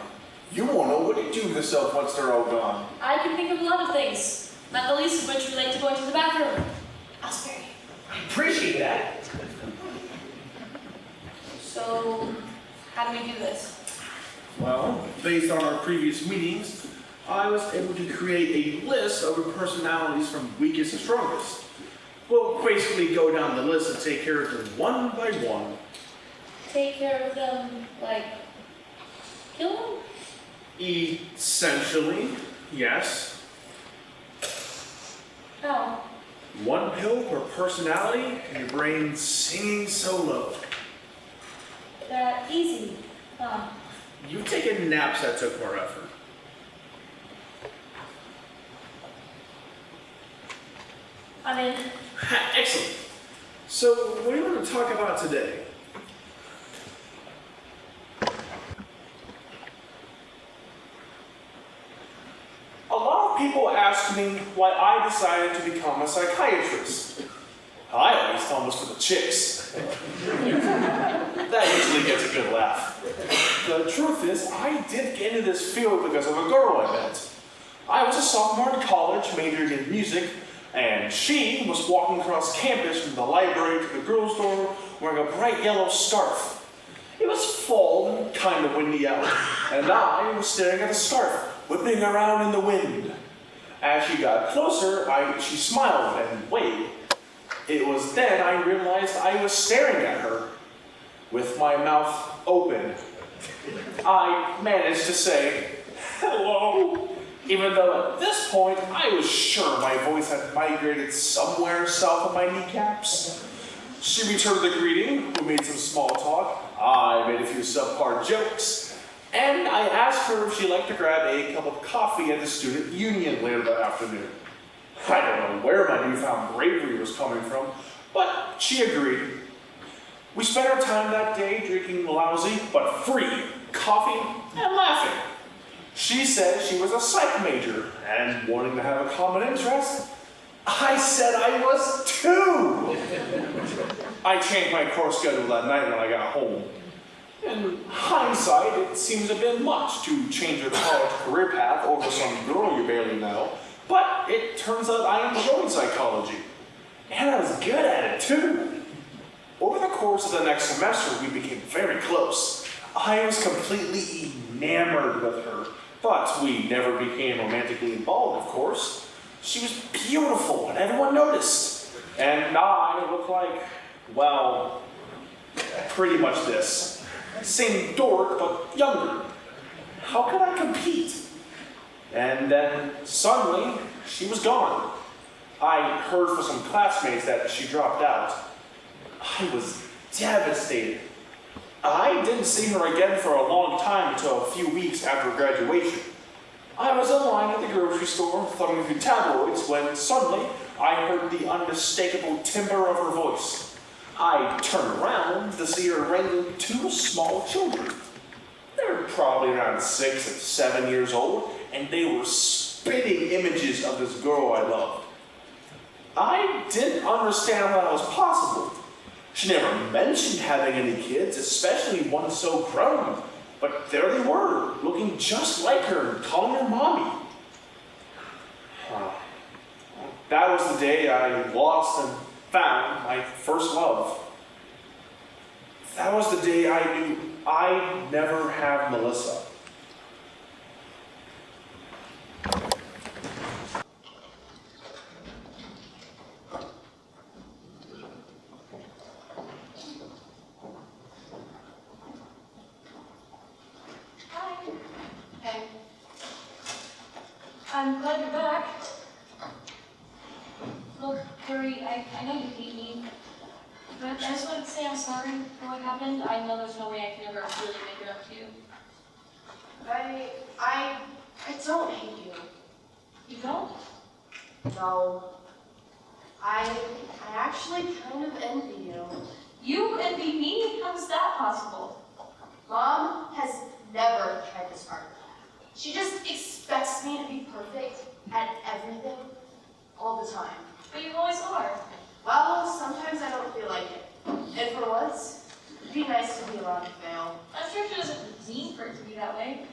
You won't know what to do with yourself once they're all gone. I can think of a lot of things, not the least of which relate to going to the bathroom. Osprey. I appreciate that. So, how do we do this? Well, based on our previous meetings, I was able to create a list of her personalities from weakest to strongest. We'll basically go down the list and take care of them one by one. Take care of them, like, kill them? Essentially, yes. How? One pill per personality, and your brain singing solo. That easy, huh? You've taken naps that took more effort. I'm in. Excellent. So, what do you want to talk about today? A lot of people ask me why I decided to become a psychiatrist. I always thought it was for the chicks. That usually gets a good laugh. The truth is, I did get into this field because of a girl I met. I was a sophomore in college, majoring in music, and she was walking across campus from the library to the girls' dorm wearing a bright yellow scarf. It was fall and kind of windy out, and I was staring at the scarf, whipping around in the wind. As she got closer, she smiled and waved. It was then I realized I was staring at her, with my mouth open. I managed to say, "Hello," even though at this point I was sure my voice had migrated somewhere south of my kneecaps. She returned the greeting, we made some small talk, I made a few subpar jokes, and I asked her if she'd like to grab a cup of coffee at the student union later that afternoon. I don't know where my newfound bravery was coming from, but she agreed. We spent our time that day drinking lousy but free coffee and laughing. She said she was a psych major and wanting to have a common interest. I said I was too. I changed my course schedule that night when I got home. In hindsight, it seems a bit much to change your college career path over some girl you barely know, but it turns out I enjoyed psychology. And I was good at it too. Over the course of the next semester, we became very close. I was completely enamored with her, but we never became romantically involved, of course. She was beautiful, and everyone noticed. And I looked like, well, pretty much this. Same dork, but younger. How could I compete? And then, suddenly, she was gone. I heard from some classmates that she dropped out. I was devastated. I didn't see her again for a long time until a few weeks after graduation. I was in line at the grocery store, thumbing through tabloids, when suddenly I heard the unmistakable timbre of her voice. I turned around to see her wrangling two small children. They were probably around 6 and 7 years old, and they were spitting images of this girl I loved. I didn't understand how that was possible. She never mentioned having any kids, especially one so grown. But there they were, looking just like her and calling her mommy. That was the day I lost and found my first love. That was the day I knew I'd never have Melissa. I'm glad you're back. Look, Curry, I know you hate me, but I just wanted to say I'm sorry for what happened. I know there's no way I can ever really make it up to you. I don't hate you. You don't? No. I actually kind of envy you. You envy me? How is that possible? Mom has never tried this hard. She just expects me to be perfect at everything all the time. But you always are. Well, sometimes I don't feel like it. And for once, it'd be nice to be allowed to fail. I'm sure she doesn't mean for it to be that way.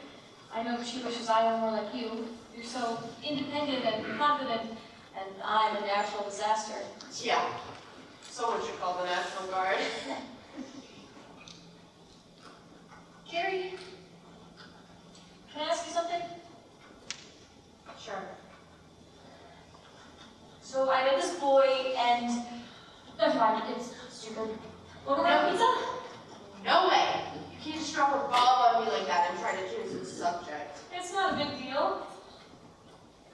I know she wishes I were more like you. You're so independent and confident, and I'm a natural disaster. Yeah, someone should call the National Guard. Carrie, can I ask you something? Sure. So I met this boy and... Never mind, it's stupid. Want to have pizza? No way! You can't just drop a bomb on me like that and try to change the subject. It's not a big deal.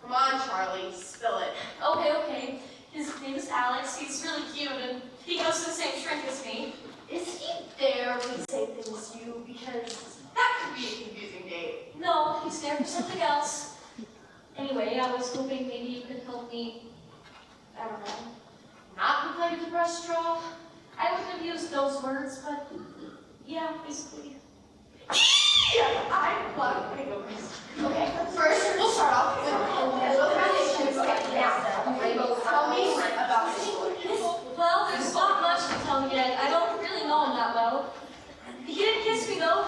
Come on, Charlie, spill it. Okay. His name is Alex. He's really cute and he goes to the same shrink as me. Is he there when the same thing as you? Because that could be a confusing date. No, he's there for something else. Anyway, I was hoping maybe you could help me, I don't know. Not look like a depressed straw? I wouldn't have used those words, but yeah, basically. I love hangovers. Okay, first we'll start off with what kind of issues now. Rainbow, tell me about this boy. Well, there's not much to tell me yet. I don't really know him that well. He didn't kiss me though.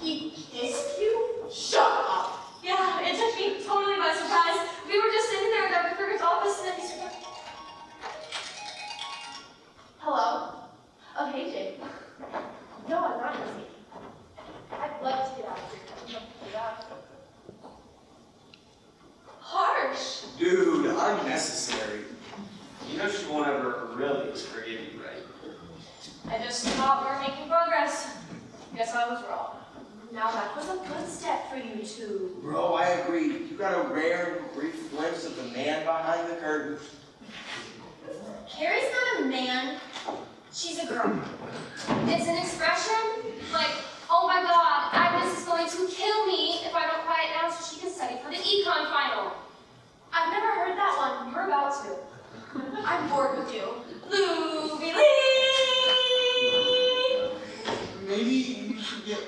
He kissed you? Shut up. Yeah, it took me totally by surprise. We were just sitting there in Dr. Thurgoode's office and then he started. Hello? Oh, hey, Jake. No, I'm not busy. I'd like to get out of here. I'd love to get out. Harsh. Dude, unnecessary. You know she won't ever really forgive you, right? I just thought we were making progress. Guess I was wrong. Now that was a good step for you two. Bro, I agree. You got a rare, brief glimpse of the man behind the curtain. Carrie's not a man. She's a girl. It's an expression like, oh my god, Agnes is going to kill me if I don't quiet down so she can study for the econ final. I've never heard that one. You're about to. I'm bored with you. Louie. Maybe you should get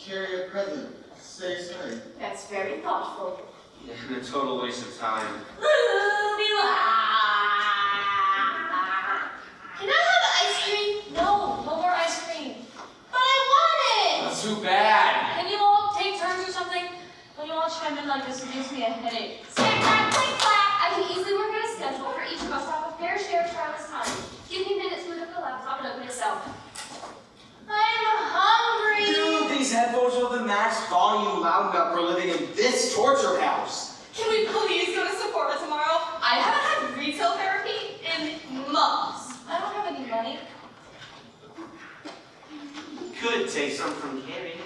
Carrie a present. Say sorry. That's very thoughtful. Yeah, and a total waste of time. Can I have ice cream? No more ice cream. But I want it! That's too bad. Can you all take turns or something? When you all chime in like this, it gives me a headache. Stand back, click clack! I can easily work out a schedule for each of us to have a fair share around this time. Give me minutes to look up the laptop and open itself. I'm hungry! Dude, these headphones are the max volume loud enough for living in this torture house. Can we please go to Sephora tomorrow? I haven't had retail therapy in months. I don't have any money. Could take some from Carrie.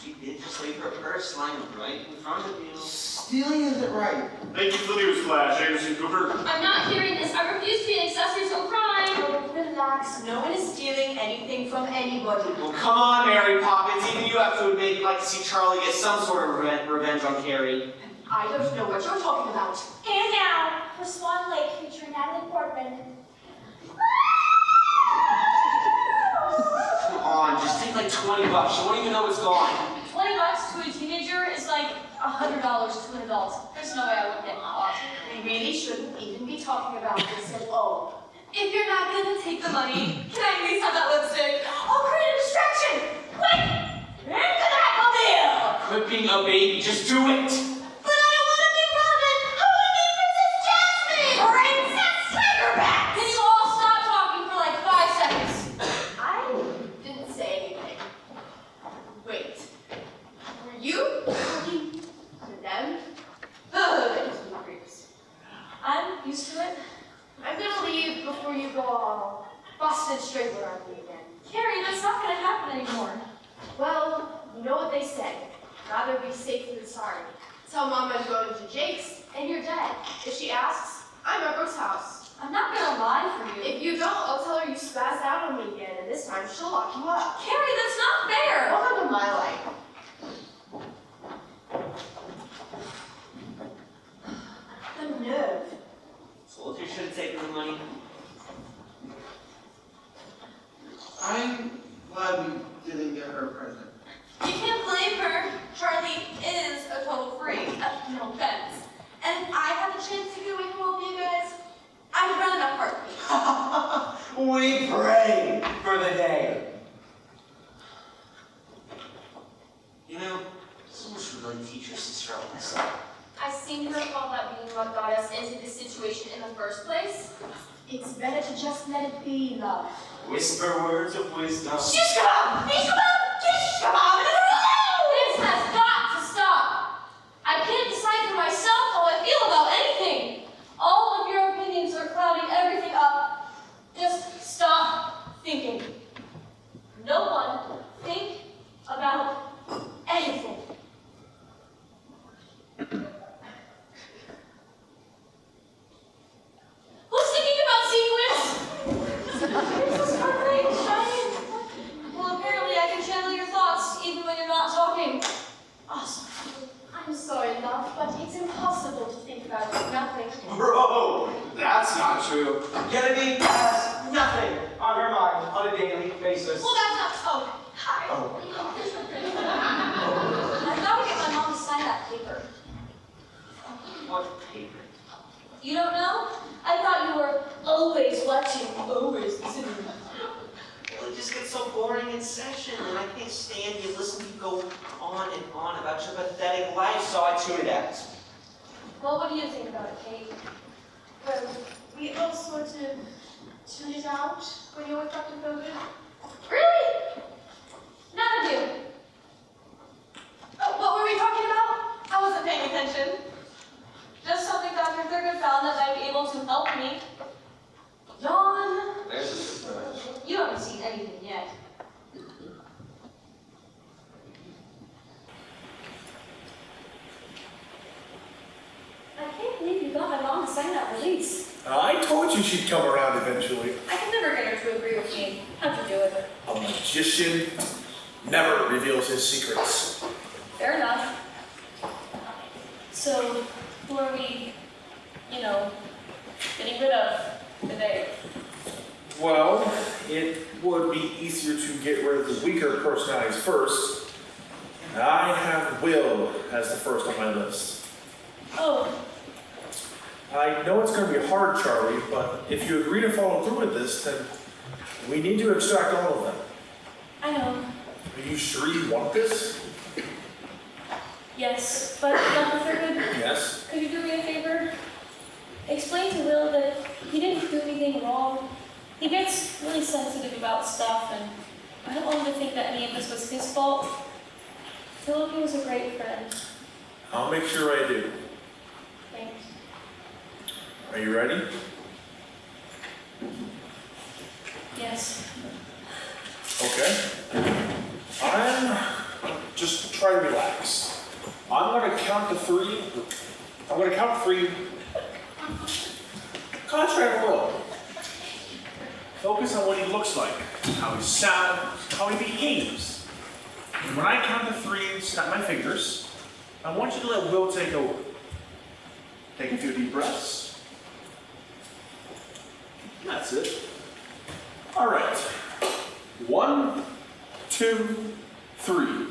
She did just leave her purse lying right in front of you. Stealing isn't right. Thank you for the news flash, Anderson Cooper. I'm not hearing this. I refuse to be an accessory to a crime. Oh, relax. No one is stealing anything from anybody. Well, come on, Mary Poppins. Even you have to admit you'd like to see Charlie get some sort of revenge on Carrie. I don't know what you're talking about. And now, for Swan Lake featuring Natalie Portman. Come on, just take like $20. You won't even know it's gone. $20 to a teenager is like $100 to an adult. There's no way I would get caught. We really shouldn't even be talking about this at all. If you're not gonna take the money, can I at least have that lipstick? I'll create a distraction! Quick! Into that mobile! Quit being a baby, just do it! But I don't want to be Robin! I want to be Princess Jasmine! Princess Tigerback! Can you all stop talking for like 5 seconds? I didn't say anything. Wait. Were you talking to them? Ugh, that gives me creeps. I'm used to it. I'm gonna leave before you go all busted strangler on me again. Carrie, that's not gonna happen anymore. Well, you know what they say. Rather be safe than sorry. Tell Mom I'm going to Jake's and you're dead. If she asks, I'm at Brooke's house. I'm not gonna lie for you. If you don't, I'll tell her you spazzed out on me again, and this time she'll lock you up. Carrie, that's not fair! Welcome to my life. The nerve. Told you should have taken the money. come you didn't get her a present? You can't blame her. Charlie is a total freak. No offense. And if I had the chance to get away from all of you guys, I would rather not part with you. We pray for the day. You know, someone should really teach your sister a lesson. I seem to recall that being what got us into this situation in the first place. It's better to just let it be, love. Whisper words of wisdom. Shish kebab! Shish kebab! Shish kebab! This has got to stop! I can't decide for myself how I feel about anything. All of your opinions are clouding everything up. Just stop thinking. No one think about anything. Who's thinking about sequins? Well, apparently I can channel your thoughts even when you're not talking. Awesome. I'm sorry, love, but it's impossible to think about nothing. Bro, that's not true. Kennedy has nothing on her mind on a daily basis. Well, that's not. Oh, hi. I gotta get my mom to sign that paper. What paper? You don't know? I thought you were always watching, always listening. Well, it just gets so boring in session, and I can't stand you listening to you go on and on about your pathetic life, so I tune it out. Well, what do you think about it, Kate? Well, we all sort of tune it out when you're with Dr. Thurgoode. Really? None of you. Oh, what were we talking about? I wasn't paying attention. Just something Dr. Thurgoode found that might be able to help me. Yawn. There's a surprise. You haven't seen anything yet. I can't believe you got my mom to sign that release. I told you she'd come around eventually. I can never get her to agree with me. How'd you do it? A magician never reveals his secrets. Fair enough. So, who are we, getting rid of today? Well, it would be easier to get rid of the weaker personalities first. I have Will as the first on my list. Oh, I know it's going to be hard, Charlie, but if you agree to follow through with this, then we need to extract all of them. I know. Are you sure you want this? Yes, but Dr. Thurgoode, Yes. could you do me a favor? Explain to Will that he didn't do anything wrong. He gets really sensitive about stuff, and I don't want him to think that any of this was his fault. Philip was a great friend. I'll make sure I do. Thanks. Are you ready? Yes. Okay. Just try to relax. I'm going to count to three. I'm going to count to three. Concentrate on Will. Focus on what he looks like, how he sounds, how he behaves. And when I count to three and snap my fingers, I want you to let Will take over. Take a few deep breaths. That's it. All right. 1, 2, 3.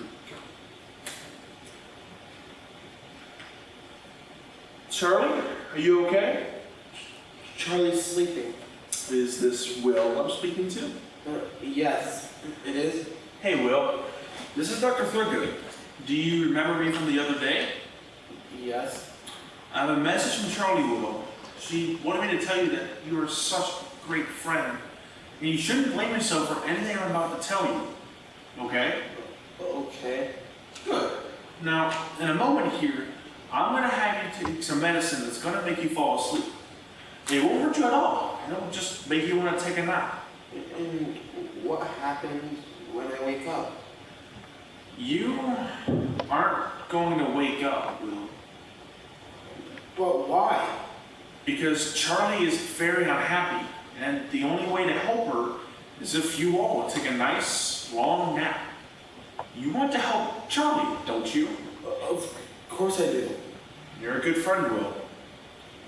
Charlie, are you okay? Charlie's sleeping. Is this Will I'm speaking to? Yes, it is. Hey, Will. This is Dr. Thurgoode. Do you remember me from the other day? Yes. I have a message from Charlie, Will. She wanted me to tell you that you are such a great friend, and you shouldn't blame yourself for anything I'm about to tell you. Okay? Okay. Good. Now, in a moment here, I'm going to have you take some medicine that's going to make you fall asleep. It won't hurt you at all. It'll just make you want to take a nap. And what happens when I wake up? You aren't going to wake up, Will. But why? Because Charlie is very unhappy, and the only way to help her is if you all take a nice, long nap. You want to help Charlie, don't you? Of course I do. You're a good friend, Will.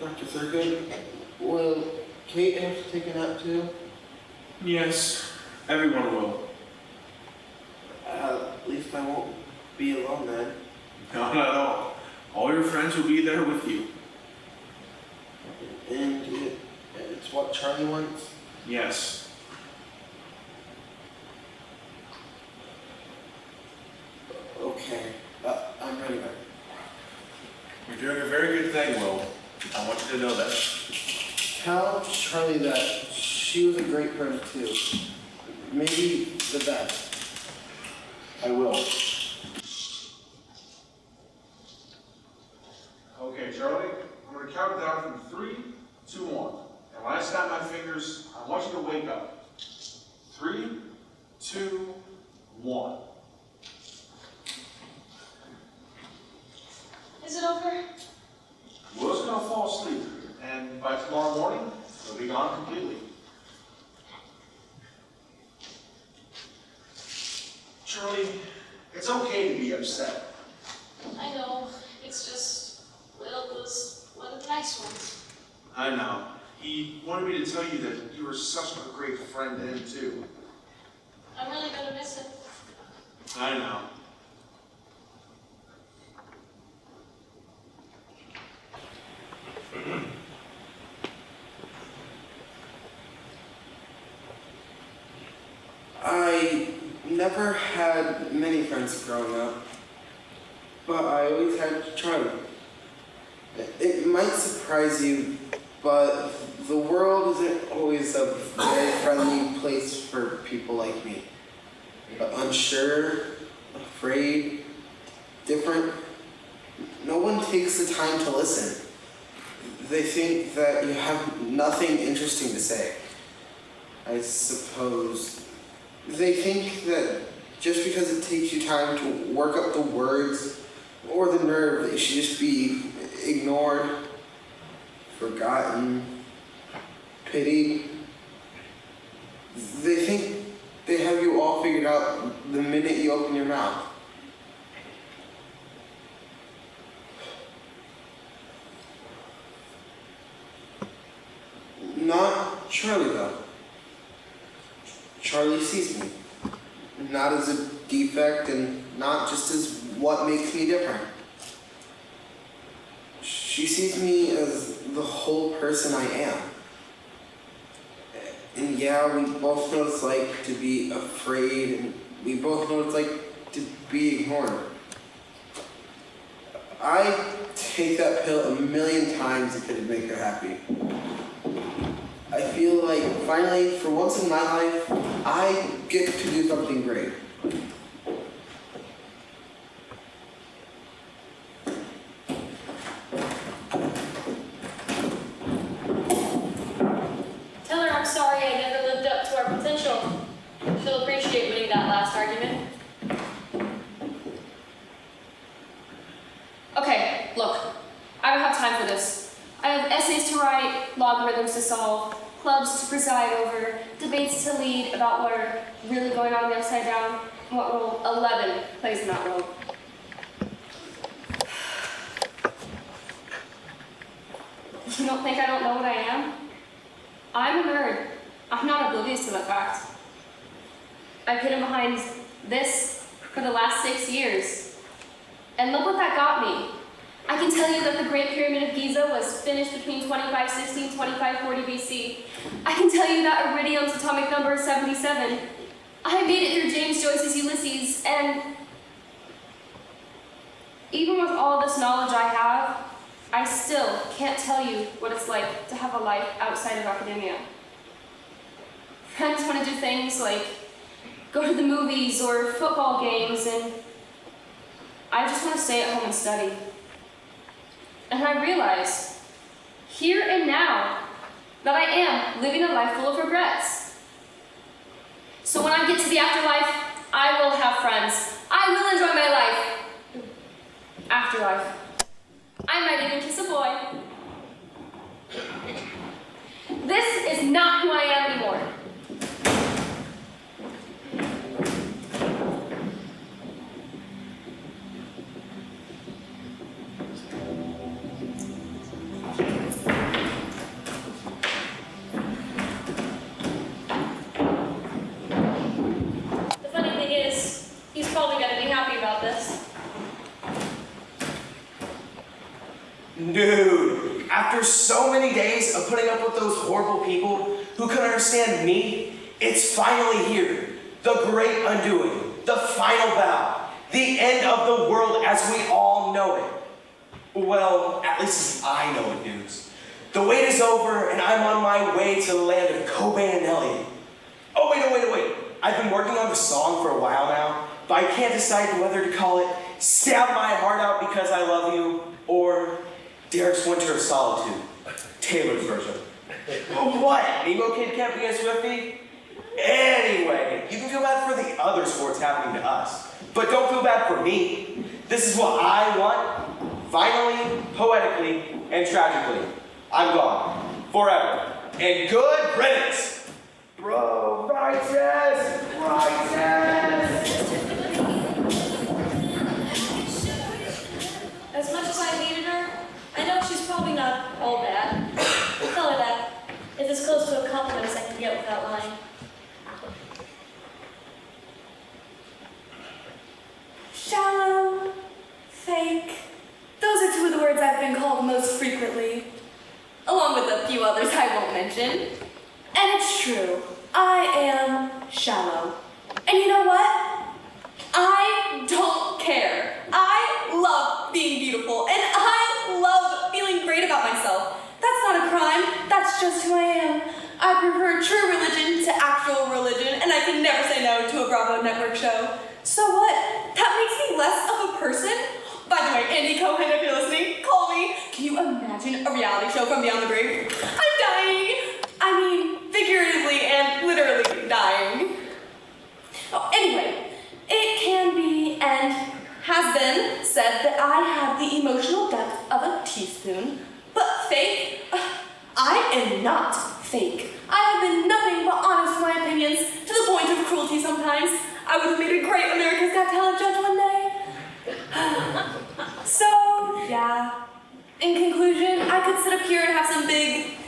Dr. Thurgoode, will Kate have to take a nap too? Yes, everyone will. At least I won't be alone then. Not at all. All your friends will be there with you. And it's what Charlie wants? Yes. Okay, I'm ready then. You're doing a very good thing, Will. I want you to know that. Tell Charlie that she was a great friend too. Maybe the best. I will. Okay, Charlie, I'm going to count down from 3, 2, 1. And when I snap my fingers, I want you to wake up. 3, 2, 1. Is it over? Will's going to fall asleep, and by tomorrow morning, he'll be gone completely. Charlie, it's okay to be upset. I know. It's just Will was one of the nice ones. I know. He wanted me to tell you that you were such a great friend to him, too. I'm really gonna miss him. I know. I never had many friends growing up, but I always had Charlie. It might surprise you, but the world isn't always a very friendly place for people like me. Unsure, afraid, different. No one takes the time to listen. They think that you have nothing interesting to say. I suppose they think that just because it takes you time to work up the words or the nerve that you should just be ignored, forgotten, pitied. They think they have you all figured out the minute you open your mouth. Not Charlie though. Charlie sees me, not as a defect and not just as what makes me different. She sees me as the whole person I am. And yeah, we both know what it's like to be afraid, and we both know what it's like to be ignored. I take that pill 1,000,000 times if it'd make her happy. I feel like finally, for once in my life, I get to do something great. Tell her I'm sorry I never lived up to our potential. She'll appreciate winning that last argument. Okay, look. I don't have time for this. I have essays to write, logarithms to solve, clubs to preside over, debates to lead about what are really going on in the Upside Down, and what role 11 plays in that role. You don't think I don't know what I am? I'm a nerd. I'm not oblivious to the fact. I've hidden behind this for the last 6 years. And look what that got me. I can tell you that the Great Pyramid of Giza was finished between 2560 and 2540 BC. I can tell you that Iridium's atomic number is 77. I made it through James Joyce's Ulysses, and even with all this knowledge I have, I still can't tell you what it's like to have a life outside of academia. Friends want to do things like go to the movies or football games, and I just want to stay at home and study. And I realize, here and now, that I am living a life full of regrets. So when I get to the afterlife, I will have friends. I will enjoy my life. Afterlife. I might even kiss a boy. This is not who I am anymore. The funny thing is, he's probably gonna After so many days of putting up with those horrible people who couldn't understand me, it's finally here. The great undoing, the final bow, the end of the world as we all know it. Well, at least as I know it, dudes. The wait is over, and I'm on my way to the land of Cobain and Elliot. Oh, wait. I've been working on the song for a while now, but I can't decide whether to call it Stab My Heart Out Because I Love You, or Derek's Winter of Solitude, Taylor's version. What? Nemo Kid can't be a Swiftie? Anyway, you can feel bad for the other sports happening to us, but don't feel bad for me. This is what I want, finally, poetically, and tragically. I'm gone, forever, and good riddance. Bro, righteous! As much as I needed her, I know she's probably not all bad. Tell her that. It's as close to a compliment as I can get without lying. Shallow, fake. Those are two of the words I've been called most frequently, along with a few others I won't mention. And it's true, I am shallow. And you know what? I don't care. I love being beautiful, and I love feeling great about myself. That's not a crime, that's just who I am. I prefer true religion to actual religion, and I can never say no to a Bravo Network show. So what? That makes me less of a person? By the way, Andy Cohen, if you're listening, call me. Can you imagine a reality show from beyond the grave? I'm dying. I mean, figuratively and literally dying. Oh, anyway, it can be and has been said that I have the emotional depth of a teaspoon, but fake? I am not fake. I have been nothing but honest with my opinions, to the point of cruelty sometimes. I would have made a great America's Got Talent judge one day. So, yeah. In conclusion, I could sit up here and have some big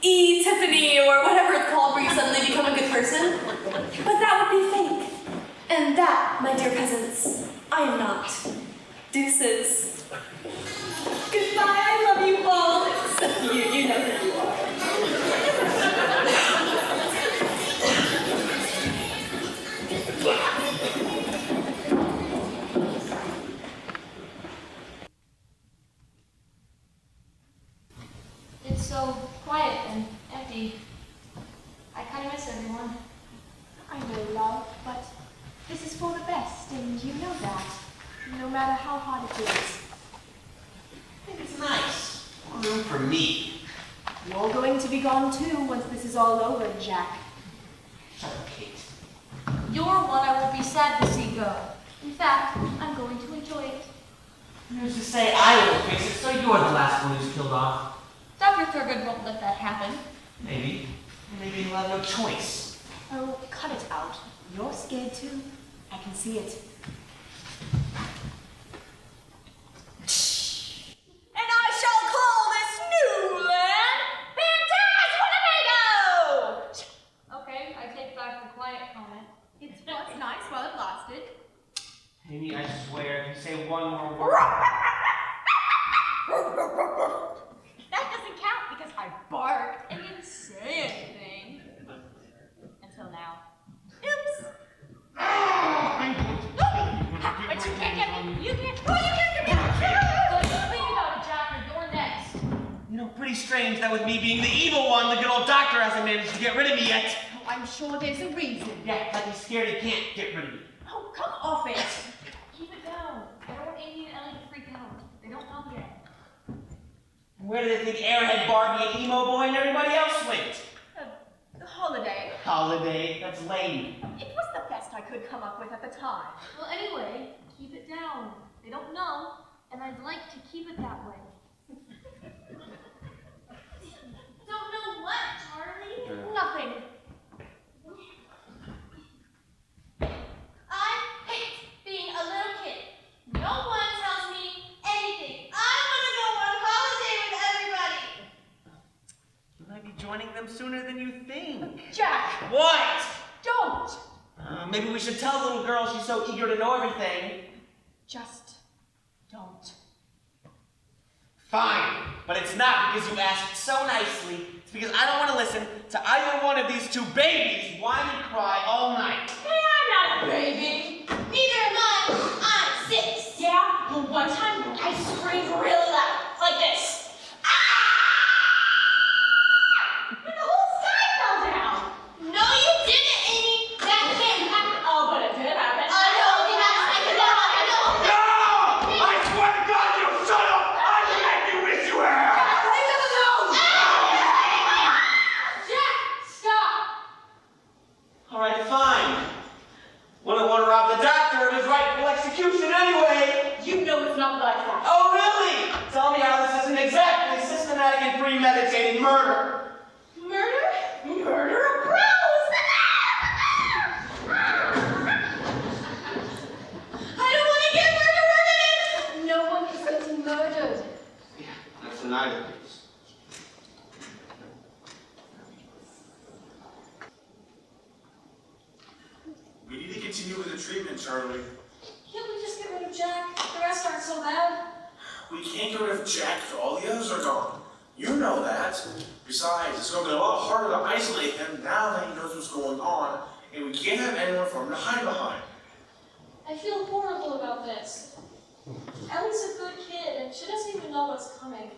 Tiffany or whatever it's called where you suddenly become a good person. But that would be fake. And that, my dear peasants, I am not. Deuces. Goodbye, I love you all. Except you know who you are. It's so quiet and empty. I kind of miss everyone. I know, love, but this is for the best, and you know that, no matter how hard it is. I think it's nice. More room for me. You're going to be gone too once this is all over, Jack. Shut up, Kate. You're one I will be sad to see go. In fact, I'm going to enjoy it. Who's to say I won't fix it, so you're the last one who's killed off? Dr. Thurgoode won't let that happen. Maybe. Maybe he'll have no choice. Oh, cut it out. You're scared too. I can see it. And I shall call this new land Phantasmo! Okay, I take back the quiet comment. It was nice while it lasted. Amy, I swear, if you say one more word. That doesn't count because I barked and didn't say anything. Until now. Oops. But you can't get me. You can't. Oh, you can't get me. Think about it, Jack, or you're next. You know, pretty strange that with me being the evil one, the good old doctor hasn't managed to get rid of me yet. Oh, I'm sure there's a reason. Yeah, but he's scared he can't get rid of me. Oh, come off it. Keep it down. I don't want Amy and Ellie to freak out. They don't know yet. Where do they think Airhead, Barbie, and Emo Boy and everybody else went? The holiday. Holiday? That's lame. It was the best I could come up with at the time. Well, anyway, keep it down. They don't know, and I'd like to keep it that way. Don't know what, Charlie? Nothing. I hate being a little kid. No one tells me anything. I want to go on holiday with everybody. You might be joining them sooner than you think. Jack! What? Don't! Maybe we should tell the little girl she's so eager to know everything. Just don't. Fine. But it's not because you asked so nicely. It's because I don't want to listen to either one of these two babies whine and cry all night. Hey, I'm not a baby. Neither am I. I'm 6. Yeah? Well, one time I screamed really loud, like this. And the whole sky fell down. No, you didn't, Amy. That can't happen. Oh, but it did happen. I know. No! I swear to God, you shut up! I can make you wish you were here! Jack, stop. All right, fine. Wouldn't want to rob the doctor of his rightful execution anyway. You know it's not like that. Oh, really? Tell me how this isn't exactly systematic and premeditated murder. Murder? Murder of bros! I don't want to get murdered! No one is getting murdered. Yeah, that's an either case. We need to continue with the treatment, Charlie. Can't we just get rid of Jack? The rest aren't so bad. We can't get rid of Jack till all the others are gone. You know that. Besides, it's going to be a lot harder to isolate him now that he knows what's going on, and we can't have anyone for him to hide behind. I feel horrible about this. Ellie's a good kid, and she doesn't even know what's coming.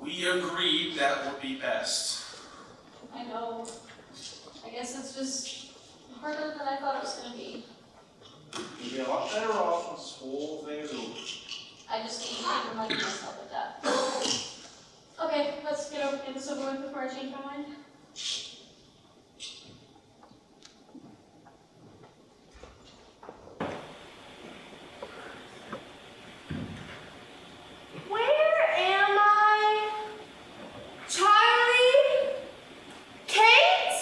We agreed that would be best. I know. I guess it's just harder than I thought it was going to be. You'll be a lot better off once this whole thing is over. I just need to remind myself of that. Okay, let's get this over with before I change my mind. Where am I? Charlie? Kate?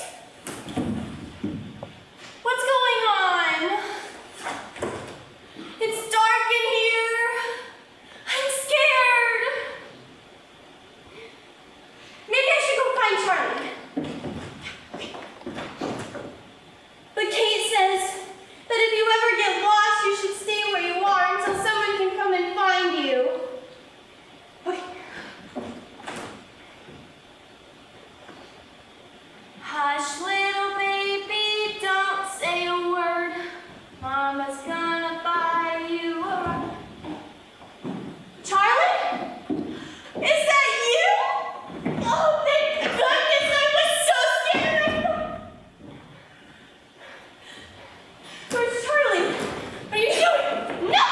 What's going on? It's dark in here. I'm scared. Maybe I should go find Charlie. But Kate says that if you ever get lost, you should stay where you are until someone can come and find you. Okay. Hush, little baby, don't say a word. Mama's gonna buy you a rug. Charlie? Is that you? Oh, thank goodness, I was so scared. Where's Charlie? Are you doing? No!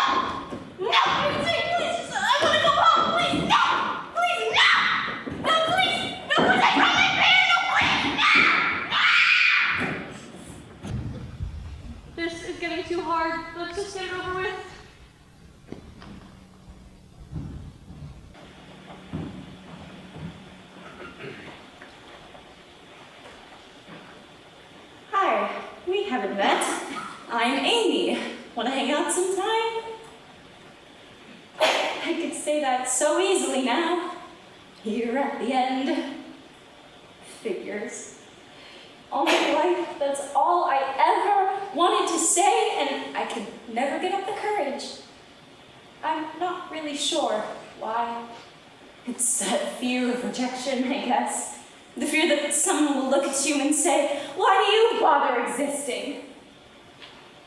No! Please, I want to go home. Please, no! Please, no! No, please! No, please, I promise! This is getting too hard. Let's just get it over with. Hi, we haven't met. I'm Amy. Want to hang out sometime? I could say that so easily now. Here at the end. Figures. All my life, that's all I ever wanted to say, and I could never get up the courage. I'm not really sure why. It's that fear of rejection, I guess. The fear that someone will look at you and say, why do you bother existing?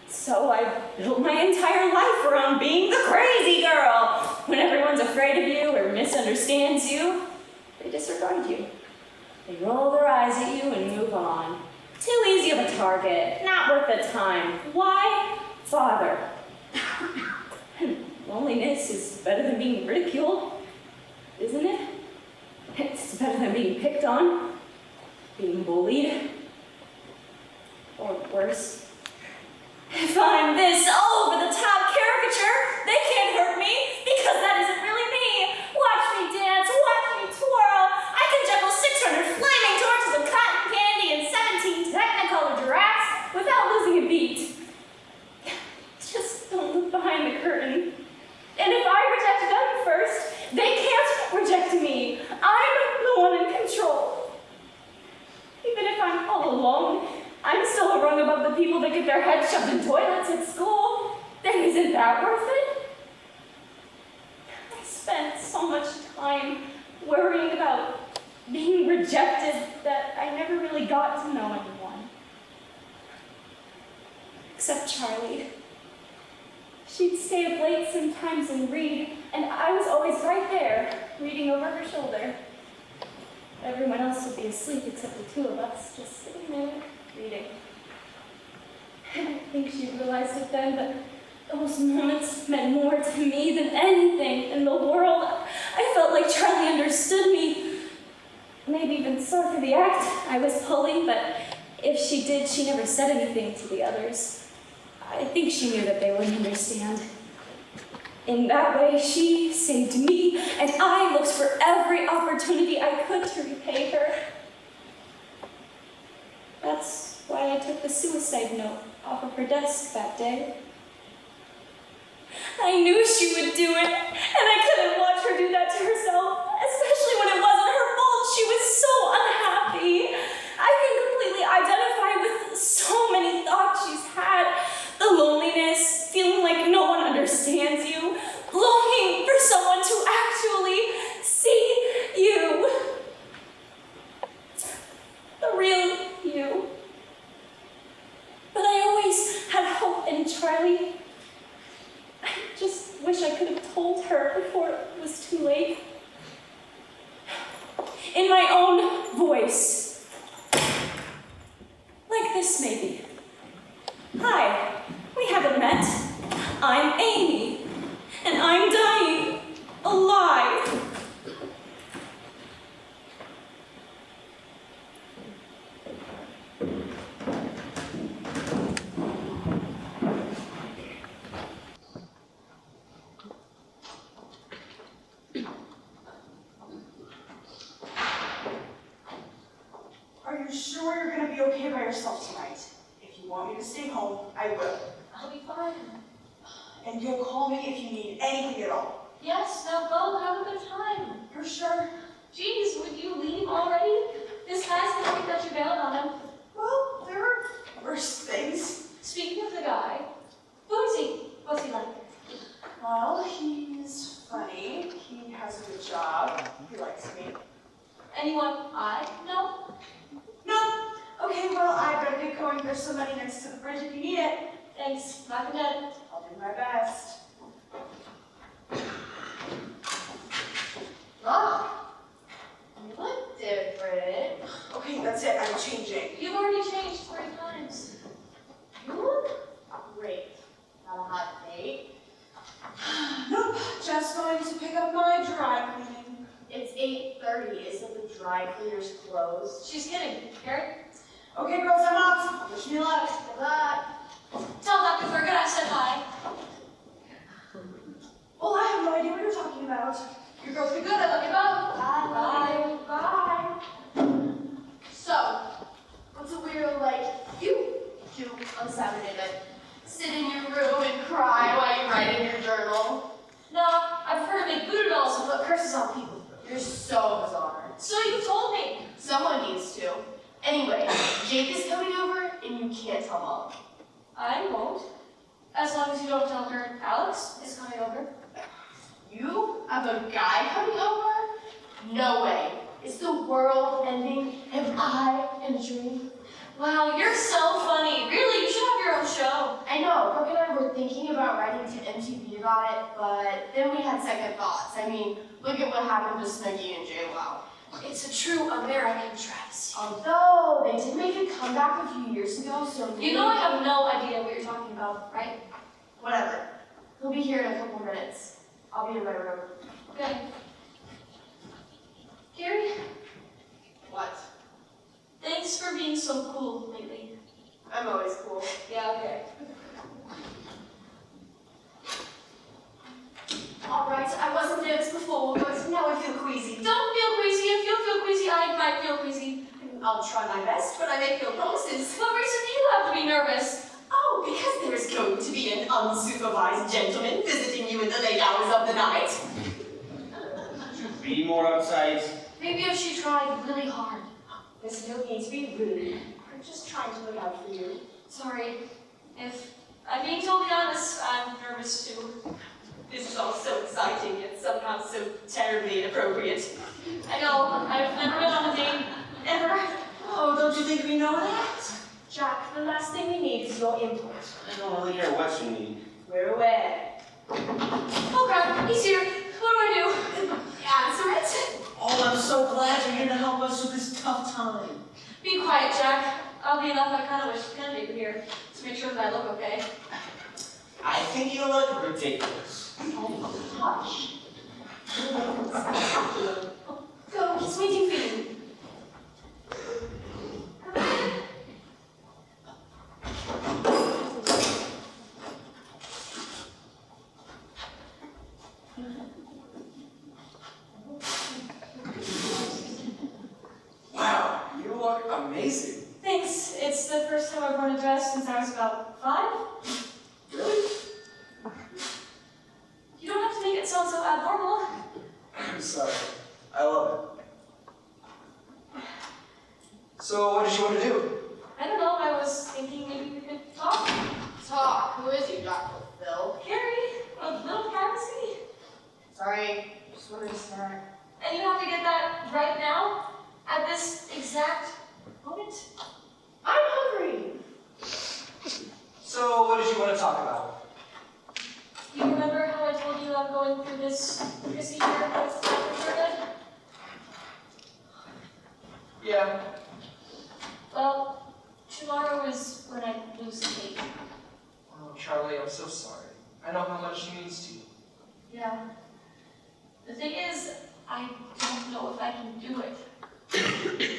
So I built my entire life around being the crazy girl. When everyone's afraid of you or misunderstands you, they disregard you. They roll their eyes at you and move on. Too easy of a target, not worth the time. Why bother? Loneliness is better than being ridiculed, isn't it? It's better than being picked on, being bullied, or worse. If I'm this over-the-top caricature, they can't hurt me, because that isn't really me. Watch me dance, watch me twirl. I can juggle 600 flaming torches of cotton candy and 17 Technicolor giraffes without losing a beat. Just don't look behind the curtain. And if I reject them first, they can't reject me. I'm the one in control. Even if I'm all alone, I'm still a rung above the people that get their heads shoved in toilets at school. Then isn't that worth it? I spent so much time worrying about being rejected, that I never really got to know anyone. Except Charlie. She'd stay up late sometimes and read, and I was always right there, reading over her shoulder. Everyone else would be asleep except the two of us, just sitting there, reading. And I think she realized it then, but those moments meant more to me than anything in the world. I felt like Charlie understood me. Maybe even saw through the act I was pulling, but if she did, she never said anything to the others. I think she knew that they wouldn't understand. In that way, she saved me, and I looked for every opportunity I could to repay her. That's why I took the suicide note off of her desk that day. I knew she would do it, and I couldn't watch her do that to herself, especially when it wasn't her fault. She was so unhappy. I can completely identify with so many thoughts she's had. The loneliness, feeling like no one understands you, longing for someone to actually see you. The real you. But I always had hope in Charlie. I just wish I could have told her before it was too late. In my own voice. Like this, maybe. Hi, we haven't met. I'm Amy, and I'm dying alive. Are you sure you're going to be okay by yourself tonight? If you want me to stay home, I will. I'll be fine. And you'll call me if you need anything at all. Yes, now go, have a good time. You're sure? Jeez, would you leave already? This guy's gonna think that you bailed on him. Well, there are worse things. Speaking of the guy, who is he? What's he like? Well, he's funny. He has a good job. He likes me. Anyone I know? No. Okay, well, I better get going. There's some money next to the fridge if you need it. Thanks, not dead. I'll do my best. Oh, you look different. Okay, that's it. I'm changing. You've already changed 3 times. You look great. Not a hot date. Nope, just going to pick up my dry cleaning. It's 8:30. Isn't the dry cleaner's closed? She's kidding. Karen? Okay, girls, I'm off. Wish me luck. Good luck. Tell Dr. Thurgoode I said hi. Well, I have no idea what you're talking about. Your girls be good. I love you both. Bye. Bye. So, what's a weirdo like you do on Saturday night? Sit in your room and cry while you write in your journal? No, I prefer to make voodoo dolls and put curses on people. You're so bizarre. So you told me. Someone needs to. Anyway, Jake is coming over and you can't tell Mom. I won't. As long as you don't tell her Alex is coming over. You have a guy coming over? No way. Is the world ending? Am I in a dream? Wow, you're so funny. Really, you should have your own show. I know, Brooke and I were thinking about writing to MTV about it, but then we had second thoughts. I mean, look at what happened to Snuggie and JWoww. It's a true American travesty. Although, they did make a comeback a few years ago, so... You know I have no idea what you're talking about, right? Whatever. He'll be here in a couple minutes. I'll be in my room. Okay. Gary? What? Thanks for being so cool lately. I'm always cool. Yeah, okay. Alright, I wasn't nervous before, but now I feel queasy. Don't feel queasy. If you feel queasy, I might feel queasy. I'll try my best, but I make no promises. What reason do you have to be nervous? Oh, because there's going to be an unsupervised gentleman visiting you in the late hours of the night. Could you be more outside? Maybe if she tried really hard. There's no need to be rude. I'm just trying to look out for you. Sorry. If I'm being totally honest, I'm nervous too. This is all so exciting yet somehow so terribly inappropriate. I know, I've never been on a date, ever. Oh, don't you think we know that? Jack, the last thing we need is your input. I don't really care what you need. We're aware. Oh crap, he's here. What do I do? Answer it. Oh, I'm so glad you're here to help us with this tough time. Be quiet, Jack. Oddly enough, I kind of wish Kennedy were here to make sure that I look okay. I think you look ridiculous. Oh, hush. Go, he's waiting for you. Come in. Wow, you look amazing. Thanks. It's the first time I've worn a dress since I was about 5. Really? You don't have to make it sound so abnormal. I'm sorry. I love it. So, what did you want to do? I don't know. I was thinking maybe we could talk. Talk. Who is he, Dr. Phil? Carrie, a little privacy. Sorry, just wanted to start. And you have to get that right now? At this exact moment? I'm hungry. So, what did you want to talk about? You remember how I told you I'm going through this procedure with Dr. Thurgoode? Yeah. Well, tomorrow is when I lose the weight. Oh, Charlie, I'm so sorry. I know how much she means to you. Yeah. The thing is, I don't know if I can do it.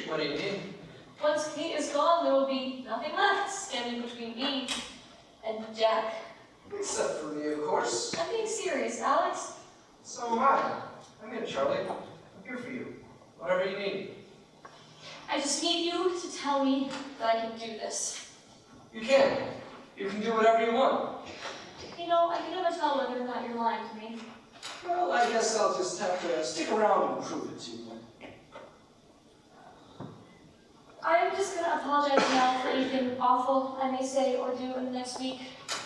What do you mean? Once Kate is gone, there will be nothing left standing between me and Jack. Except for me, of course. I'm being serious, Alex. So am I. I'm here, Charlie. I'm here for you. Whatever you need. I just need you to tell me that I can do this. You can. You can do whatever you want. You know, I can never tell whether or not you're lying to me. Well, I guess I'll just have to stick around and prove it to you. I'm just gonna apologize now for anything awful I may say or do in the next week.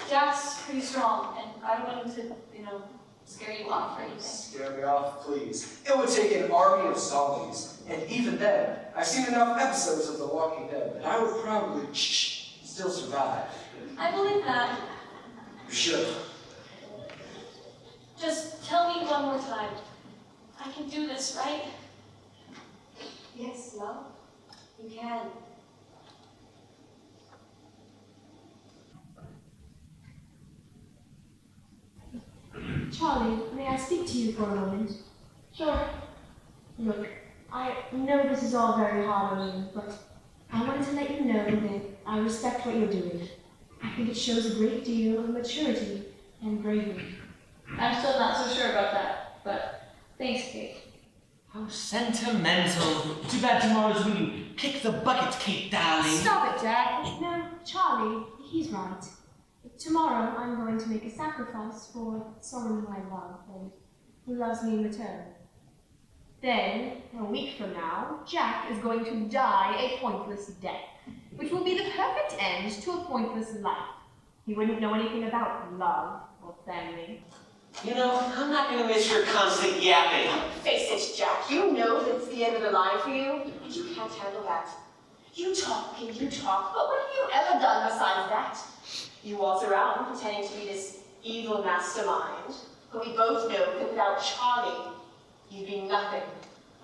Jack's pretty strong, and I don't want him to, scare you off or anything. Scare me off, please. It would take an army of zombies. And even then, I've seen enough episodes of The Walking Dead that I would probably still survive. I believe that. You should. Just tell me one more time. I can do this, right? Yes, love. You can. Charlie, may I speak to you for a moment? Sure. Look, I know this is all very hard on you, but I wanted to let you know that I respect what you're doing. I think it shows a great deal of maturity and bravery. I'm still not so sure about that, but thanks, Kate. How sentimental. Too bad tomorrow's when you kick the bucket, Kate, darling. Stop it, Jack. No, Charlie, he's right. Tomorrow I'm going to make a sacrifice for someone who I love and who loves me in return. Then, a week from now, Jack is going to die a pointless death, which will be the perfect end to a pointless life. He wouldn't know anything about love or family. You know, I'm not gonna miss your constant yapping. Face it, Jack. You know that it's the end of the line for you, and you can't handle that. You talk and you talk, but what have you ever done besides that? You waltz around pretending to be this evil mastermind, who we both know that without Charlie, you'd be nothing.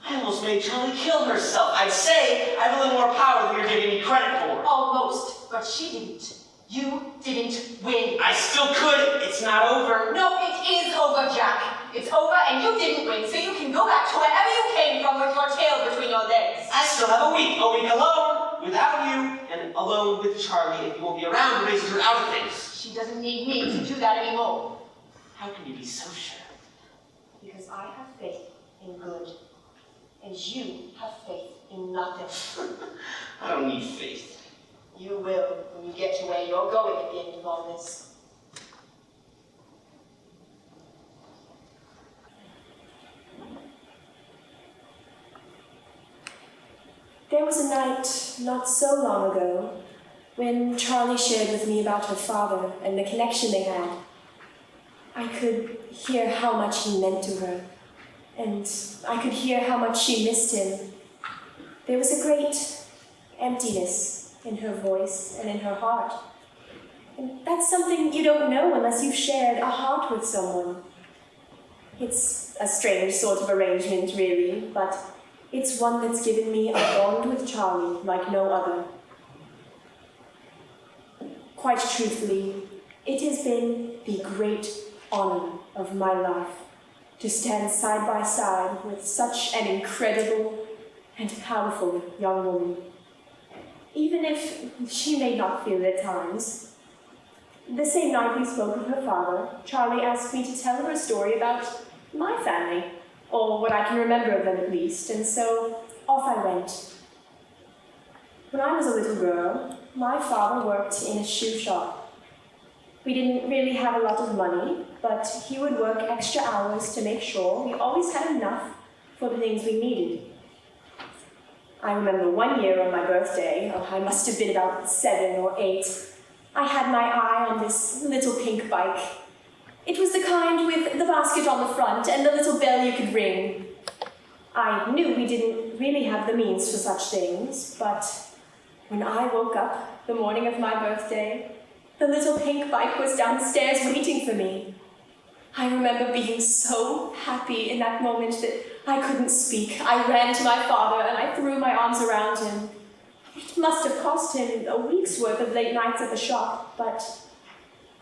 I almost made Charlie kill herself. I'd say I have a little more power than you're giving me credit for. Almost, but she didn't. You didn't win. I still could. It's not over. No, it is over, Jack. It's over and you didn't win, so you can go back to wherever you came from with your tail between your legs. I still have a week alone without you, and alone with Charlie, and you won't be around to raise her out of things. She doesn't need me to do that anymore. How can you be so sure? Because I have faith in good, and you have faith in nothing. I don't need faith. You will when you get to where you're going at the end of all this. There was a night not so long ago when Charlie shared with me about her father and the connection they had. I could hear how much he meant to her, and I could hear how much she missed him. There was a great emptiness in her voice and in her heart. And that's something you don't know unless you've shared a heart with someone. It's a strange sort of arrangement, really, but it's one that's given me a bond with Charlie like no other. Quite truthfully, it has been the great honor of my life to stand side by side with such an incredible and powerful young woman, even if she may not feel it at times. The same night we spoke of her father, Charlie asked me to tell her a story about my family, or what I can remember of them at least, and so off I went. When I was a little girl, my father worked in a shoe shop. We didn't really have a lot of money, but he would work extra hours to make sure we always had enough for the things we needed. I remember one year on my birthday, I must have been about 7 or 8, I had my eye on this little pink bike. It was the kind with the basket on the front and the little bell you could ring. I knew we didn't really have the means for such things, but when I woke up the morning of my birthday, the little pink bike was downstairs waiting for me. I remember being so happy in that moment that I couldn't speak. I ran to my father and I threw my arms around him. It must have cost him a week's worth of late nights at the shop, but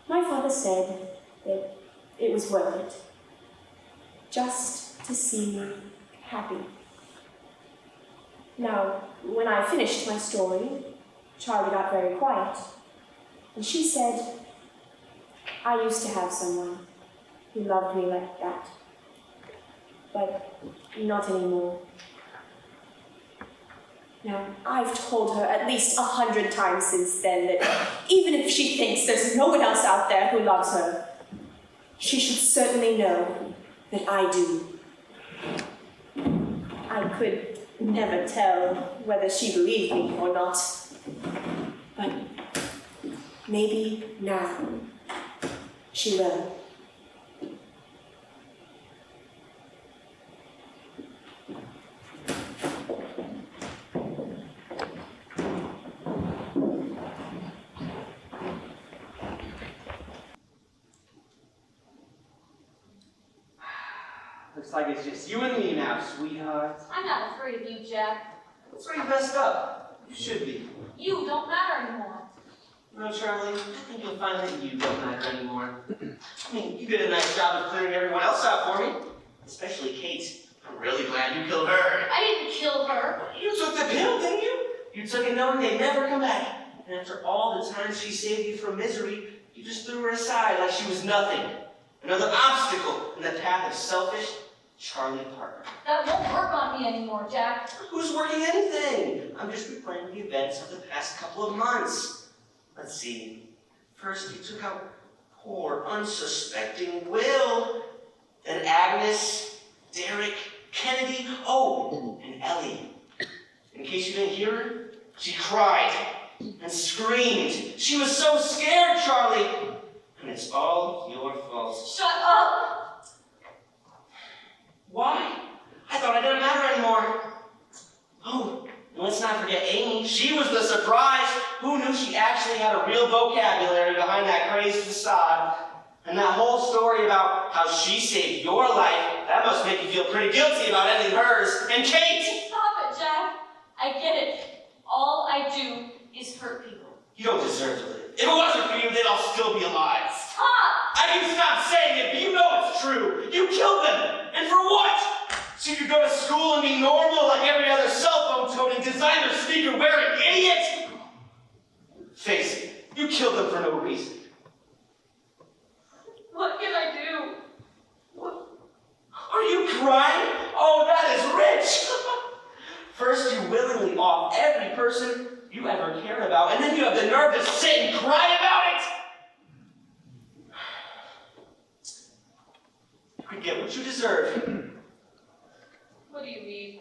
my father said that it was worth it, just to see me happy. Now, when I finished my story, Charlie got very quiet, and she said, I used to have someone who loved me like that, but not anymore. Now, I've told her at least 100 times since then that even if she thinks there's no one else out there who loves her, she should certainly know that I do. I could never tell whether she believed me or not, but maybe now she will. Looks like it's just you and me now, sweetheart. I'm not afraid of you, Jack. That's where you messed up. You should be. You don't matter anymore. No, Charlie, I think you'll find that you don't matter anymore. I mean, you did a nice job of clearing everyone else out for me. Especially Kate. I'm really glad you killed her. I didn't kill her. You took the pill, didn't you? You took it knowing they'd never come back. And after all the time she saved you from misery, you just threw her aside like she was nothing. Another obstacle in the path of selfish Charlie Parker. That won't work on me anymore, Jack. Who's working anything? I'm just replaying the events of the past couple of months. Let's see. First, you took out poor, unsuspecting Will. Then Agnes, Derek, Kennedy, oh, and Ellie. In case you didn't hear her, she cried and screamed. She was so scared, Charlie. And it's all your fault. Shut up! Why? I thought I didn't matter anymore. Oh, and let's not forget Amy. She was the surprise. Who knew she actually had a real vocabulary behind that crazed facade? And that whole story about how she saved your life, that must make you feel pretty guilty about ending hers. And Kate! Stop it, Jack. I get it. All I do is hurt people. You don't deserve to live. If it wasn't for you, they'd all still be alive. Stop! I can stop saying it, but you know it's true. You killed them. And for what? So you could go to school and be normal like every other cell phone toting, designer sneaker wearing idiot? Face it, you killed them for no reason. What can I do? What? Are you crying? Oh, that is rich! First, you willingly off every person you ever cared about, and then you have the nerve to sit and cry about it! You get what you deserve. What do you mean?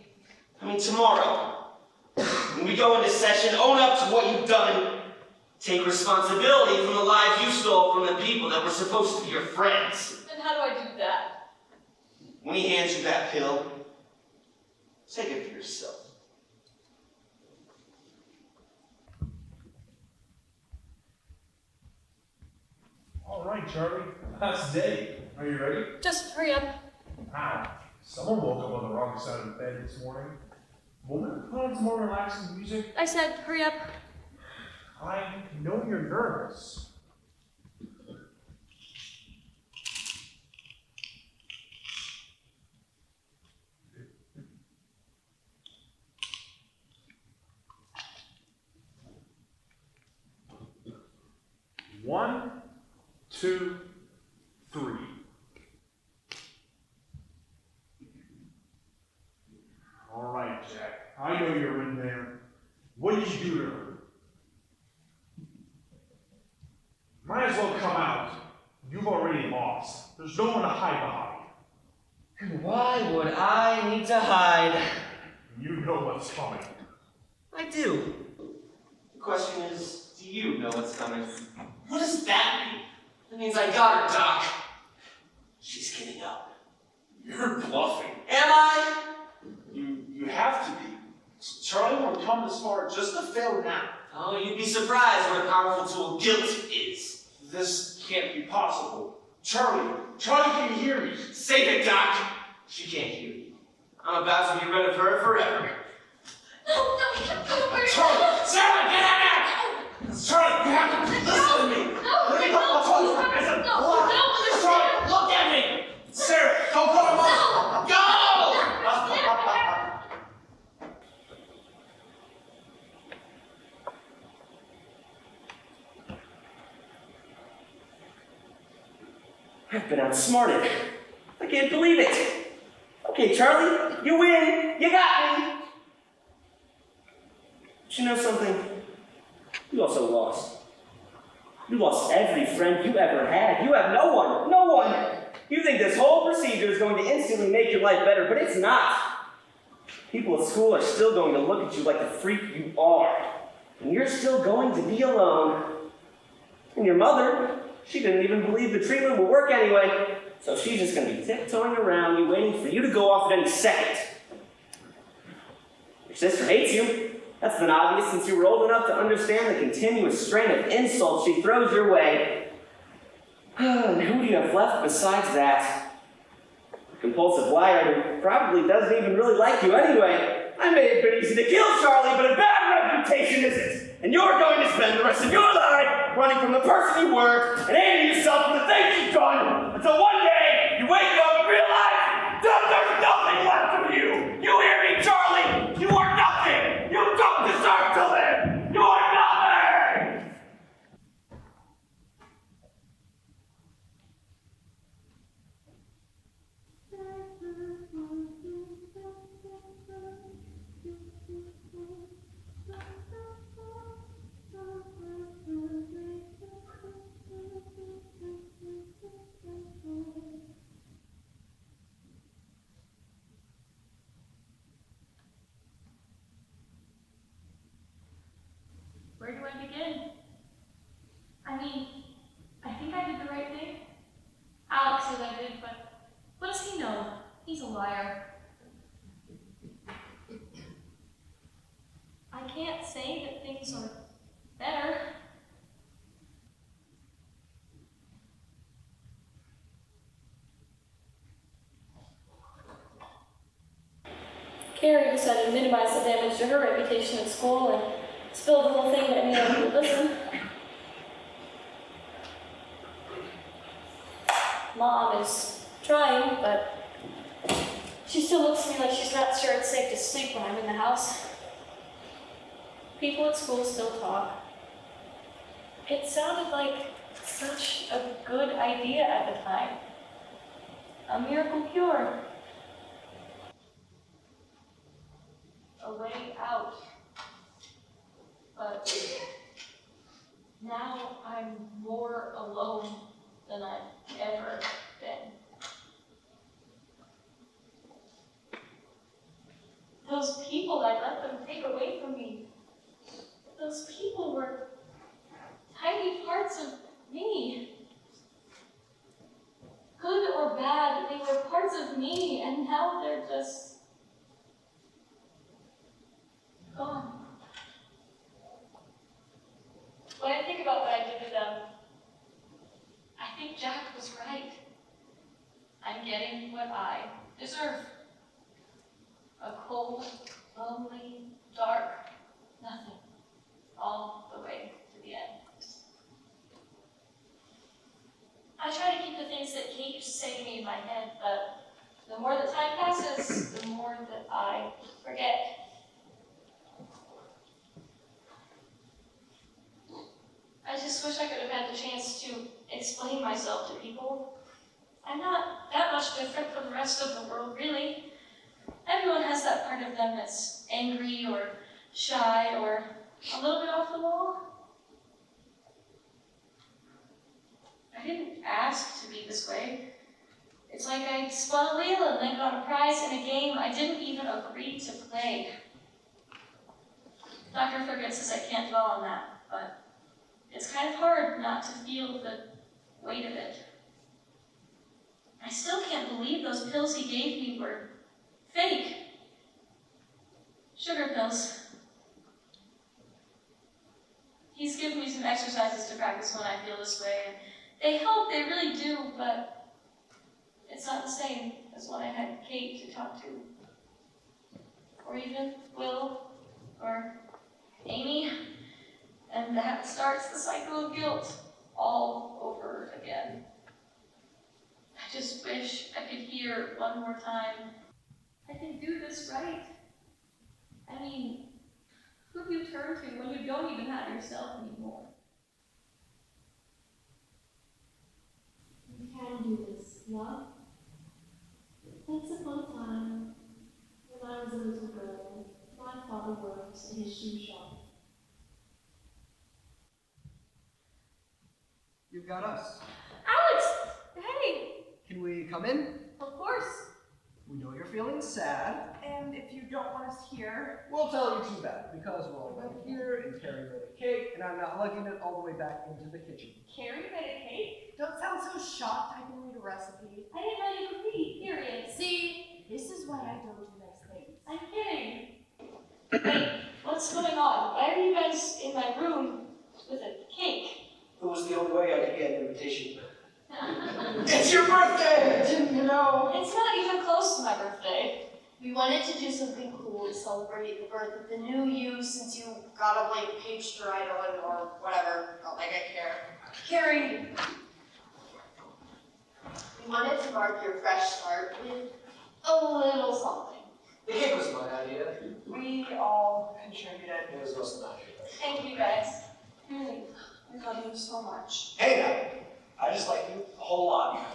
I mean, tomorrow, when we go into session, own up to what you've done. Take responsibility for the lives you stole from the people that were supposed to be your friends. how do I do that? When he hands you that pill, take it for yourself. All right, Charlie. Last day. Are you ready? Just hurry up. Wow. Someone woke up on the wrong side of the bed this morning. Woman, put on some more relaxing music. I said, hurry up. I know you're nervous. One, two, three. All right, Jack. I know you're in there. What did you do to her? Might as well come out. You've already lost. There's no one to hide behind. And why would I need to hide? You know what's coming. I do. The question is, do you know what's coming? What does that mean? That means I got her, Doc. She's getting up. You're bluffing. Am I? You have to be. Charlie won't come this far just to fail now. Oh, you'd be surprised what a powerful tool guilt is. This can't be possible. Charlie, can you hear me? Save it, Doc. She can't hear you. I'm about to be rid of her forever. No, Charlie! Sarah, get out of here! Charlie, you have to listen to me! Let me put my clothes on. Charlie, look at me! Sarah, don't put him on! Go! I've been outsmarted. I can't believe it. Okay, Charlie, you win. You got me. But you know something? You also lost. You lost every friend you ever had. You have no one. No one. You think this whole procedure is going to instantly make your life better, but it's not. People at school are still going to look at you like the freak you are. And you're still going to be alone. And your mother, she didn't even believe the treatment will work anyway. So she's just going to be tiptoeing around you, waiting for you to go off at any second. Your sister hates you. That's been obvious since you were old enough to understand the continuous strain of insults she throws your way. And who do you have left besides that? A compulsive liar who probably doesn't even really like you anyway. I may have been easy to kill, Charlie, but a bad reputation isn't. And you're going to spend the rest of your life running from the person you were and hating yourself for the things you've done until one day you wake up and realize that there's nothing left of you. You hear me, Charlie? You are nothing. You don't deserve to live. You are nothing. Where do I begin? I mean, I think I did the right thing. Alex says I did, but what does he know? He's a liar. I can't say that things are better. Carrie decided to minimize the damage to her reputation at school and spilled the whole thing to anyone who would listen. Mom is trying, but she still looks at me like she's not sure it's safe to sleep when I'm in the house. People at school still talk. It sounded like such a good idea at the time. A miracle cure. A way out. But now I'm more alone than I've ever been. Those people I let them take away from me, those people were tiny parts of me. Good or deserve. A cold, lonely, dark, nothing. All the way to the end. I try to keep the things that Kate used to say to me in my head, but the more that time passes, the more that I forget. I just wish I could have had the chance to explain myself to people. I'm not that much different from the rest of the world, really. Everyone has that part of them that's angry or shy or a little bit off the wall. I didn't ask to be this way. It's like I spun a wheel and landed on a prize in a game I didn't even agree to play. Dr. Thurgoode says I can't dwell on that, but it's kind of hard not to feel the weight of it. I still can't believe those pills he gave me were fake. Sugar pills. He's given me some exercises to practice when I feel this way, and they help, they really do, but it's not the same as when I had Kate to talk to. Or even Will, or Amy, and that starts the cycle of guilt all over again. I just wish I could hear one more time, I can do this right. I mean, who do you turn to when you don't even have yourself anymore? You can do this, love. Once upon a time, when I was a little girl, my father worked in his shoe shop. You've got us. Alex! Hey! Can we come in? Of course. We know you're feeling sad. And if you don't want us here, We'll tell you too bad, because we're all right here, and Carrie made a cake, and I'm not lugging it all the way back into the kitchen. Carrie made a cake? don't sound so shocked. I can read a recipe. I didn't know you could read, period. See, this is why I don't do nice things. I'm kidding. Wait, what's going on? Why are you guys in my room with a cake? It was the only way I could get an invitation. It's your birthday! Didn't you know? It's not even close to my birthday. We wanted to do something cool to celebrate the birth of the new you since you got a blank page to write on or whatever. Not like I care. Carrie. We wanted to mark your fresh start with a little something. The cake was my idea. We all contributed. It was also not your Thank you guys. Really, I love you so much. Hey now, I just like you a whole lot.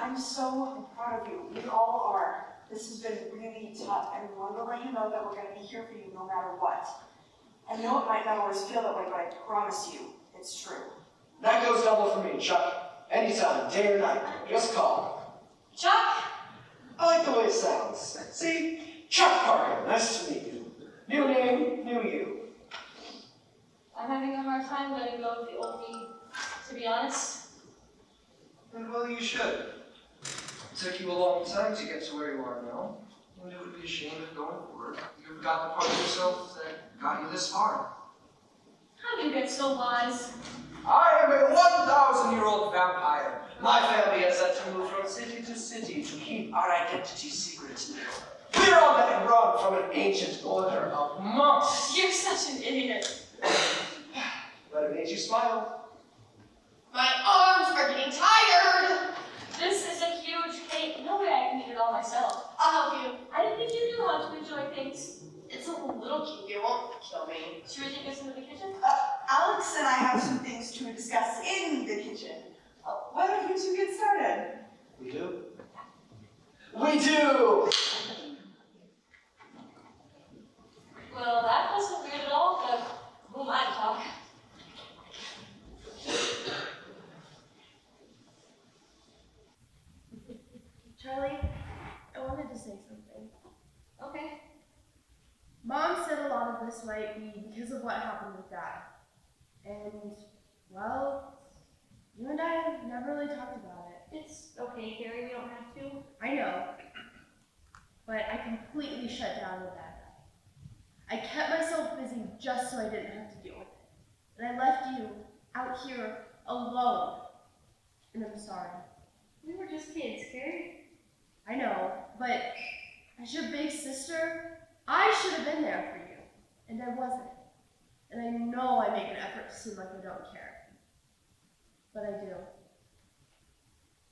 I'm so proud of you. You all are. This has been really tough, and we want to let you know that we're going to be here for you no matter what. I know it might not always feel that way, but I promise you, it's true. That goes double for me, Chuck. Anytime, day or night, just call. Chuck? I like the way it sounds. See? Chuck Parker, nice to meet you. New name, new you. I'm having a hard time letting go of the old me, to be honest. And well, you should. It took you a long time to get to where you are now, and it would be a shame if going forward you forgot the part of yourself that got you this far. How do you get so wise? I am a 1,000-year-old vampire. My family has had to move from city to city to keep our identity secret. We're on the run from an ancient order of monks. You're such an idiot. But it made you smile. My arms are getting tired! This is a huge cake. No way I can eat it all myself. I'll help you. I didn't think you knew how to enjoy things. It's a little cake, it won't kill me. Should we take us into the kitchen? Alex and I have some things to discuss in the kitchen. Why don't you two get started? We do. We do! Well, that wasn't weird at all, but who am I to talk? Charlie, I wanted to say something. Okay. Mom said a lot of this might be because of what happened with Dad. And, well, you and I have never really talked about it. It's okay, Carrie, we don't have to. I know. But I completely shut down when Dad died. I kept myself busy just so I didn't have to deal with it. And I left you out here alone. And I'm sorry. We were just kids, Carrie. I know, but as your big sister, I should have been there for you, and I wasn't. And I know I make an effort to seem like I don't care, but I do.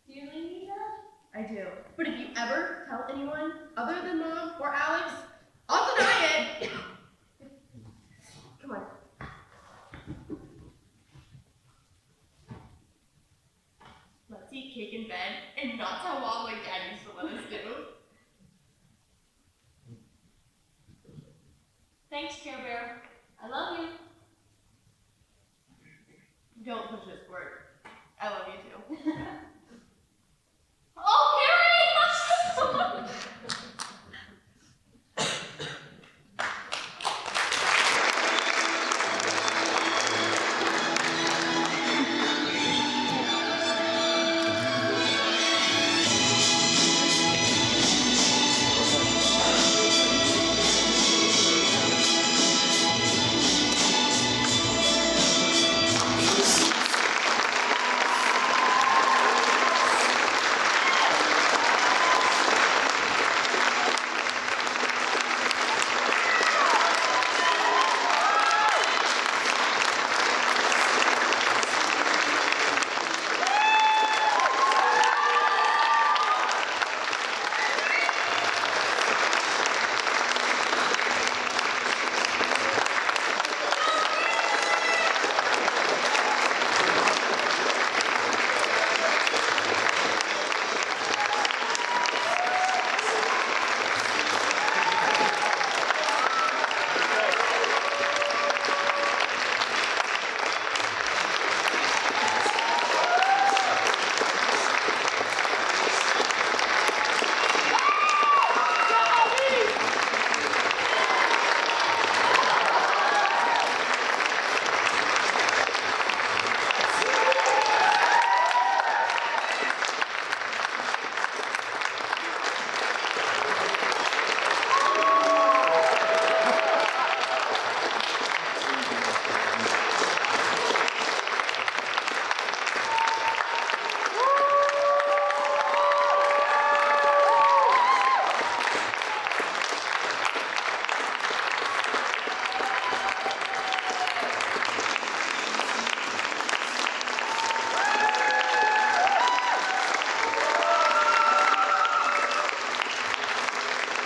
Do you really mean that? I do. But if you ever tell anyone other than Mom or Alex, I'll deny it.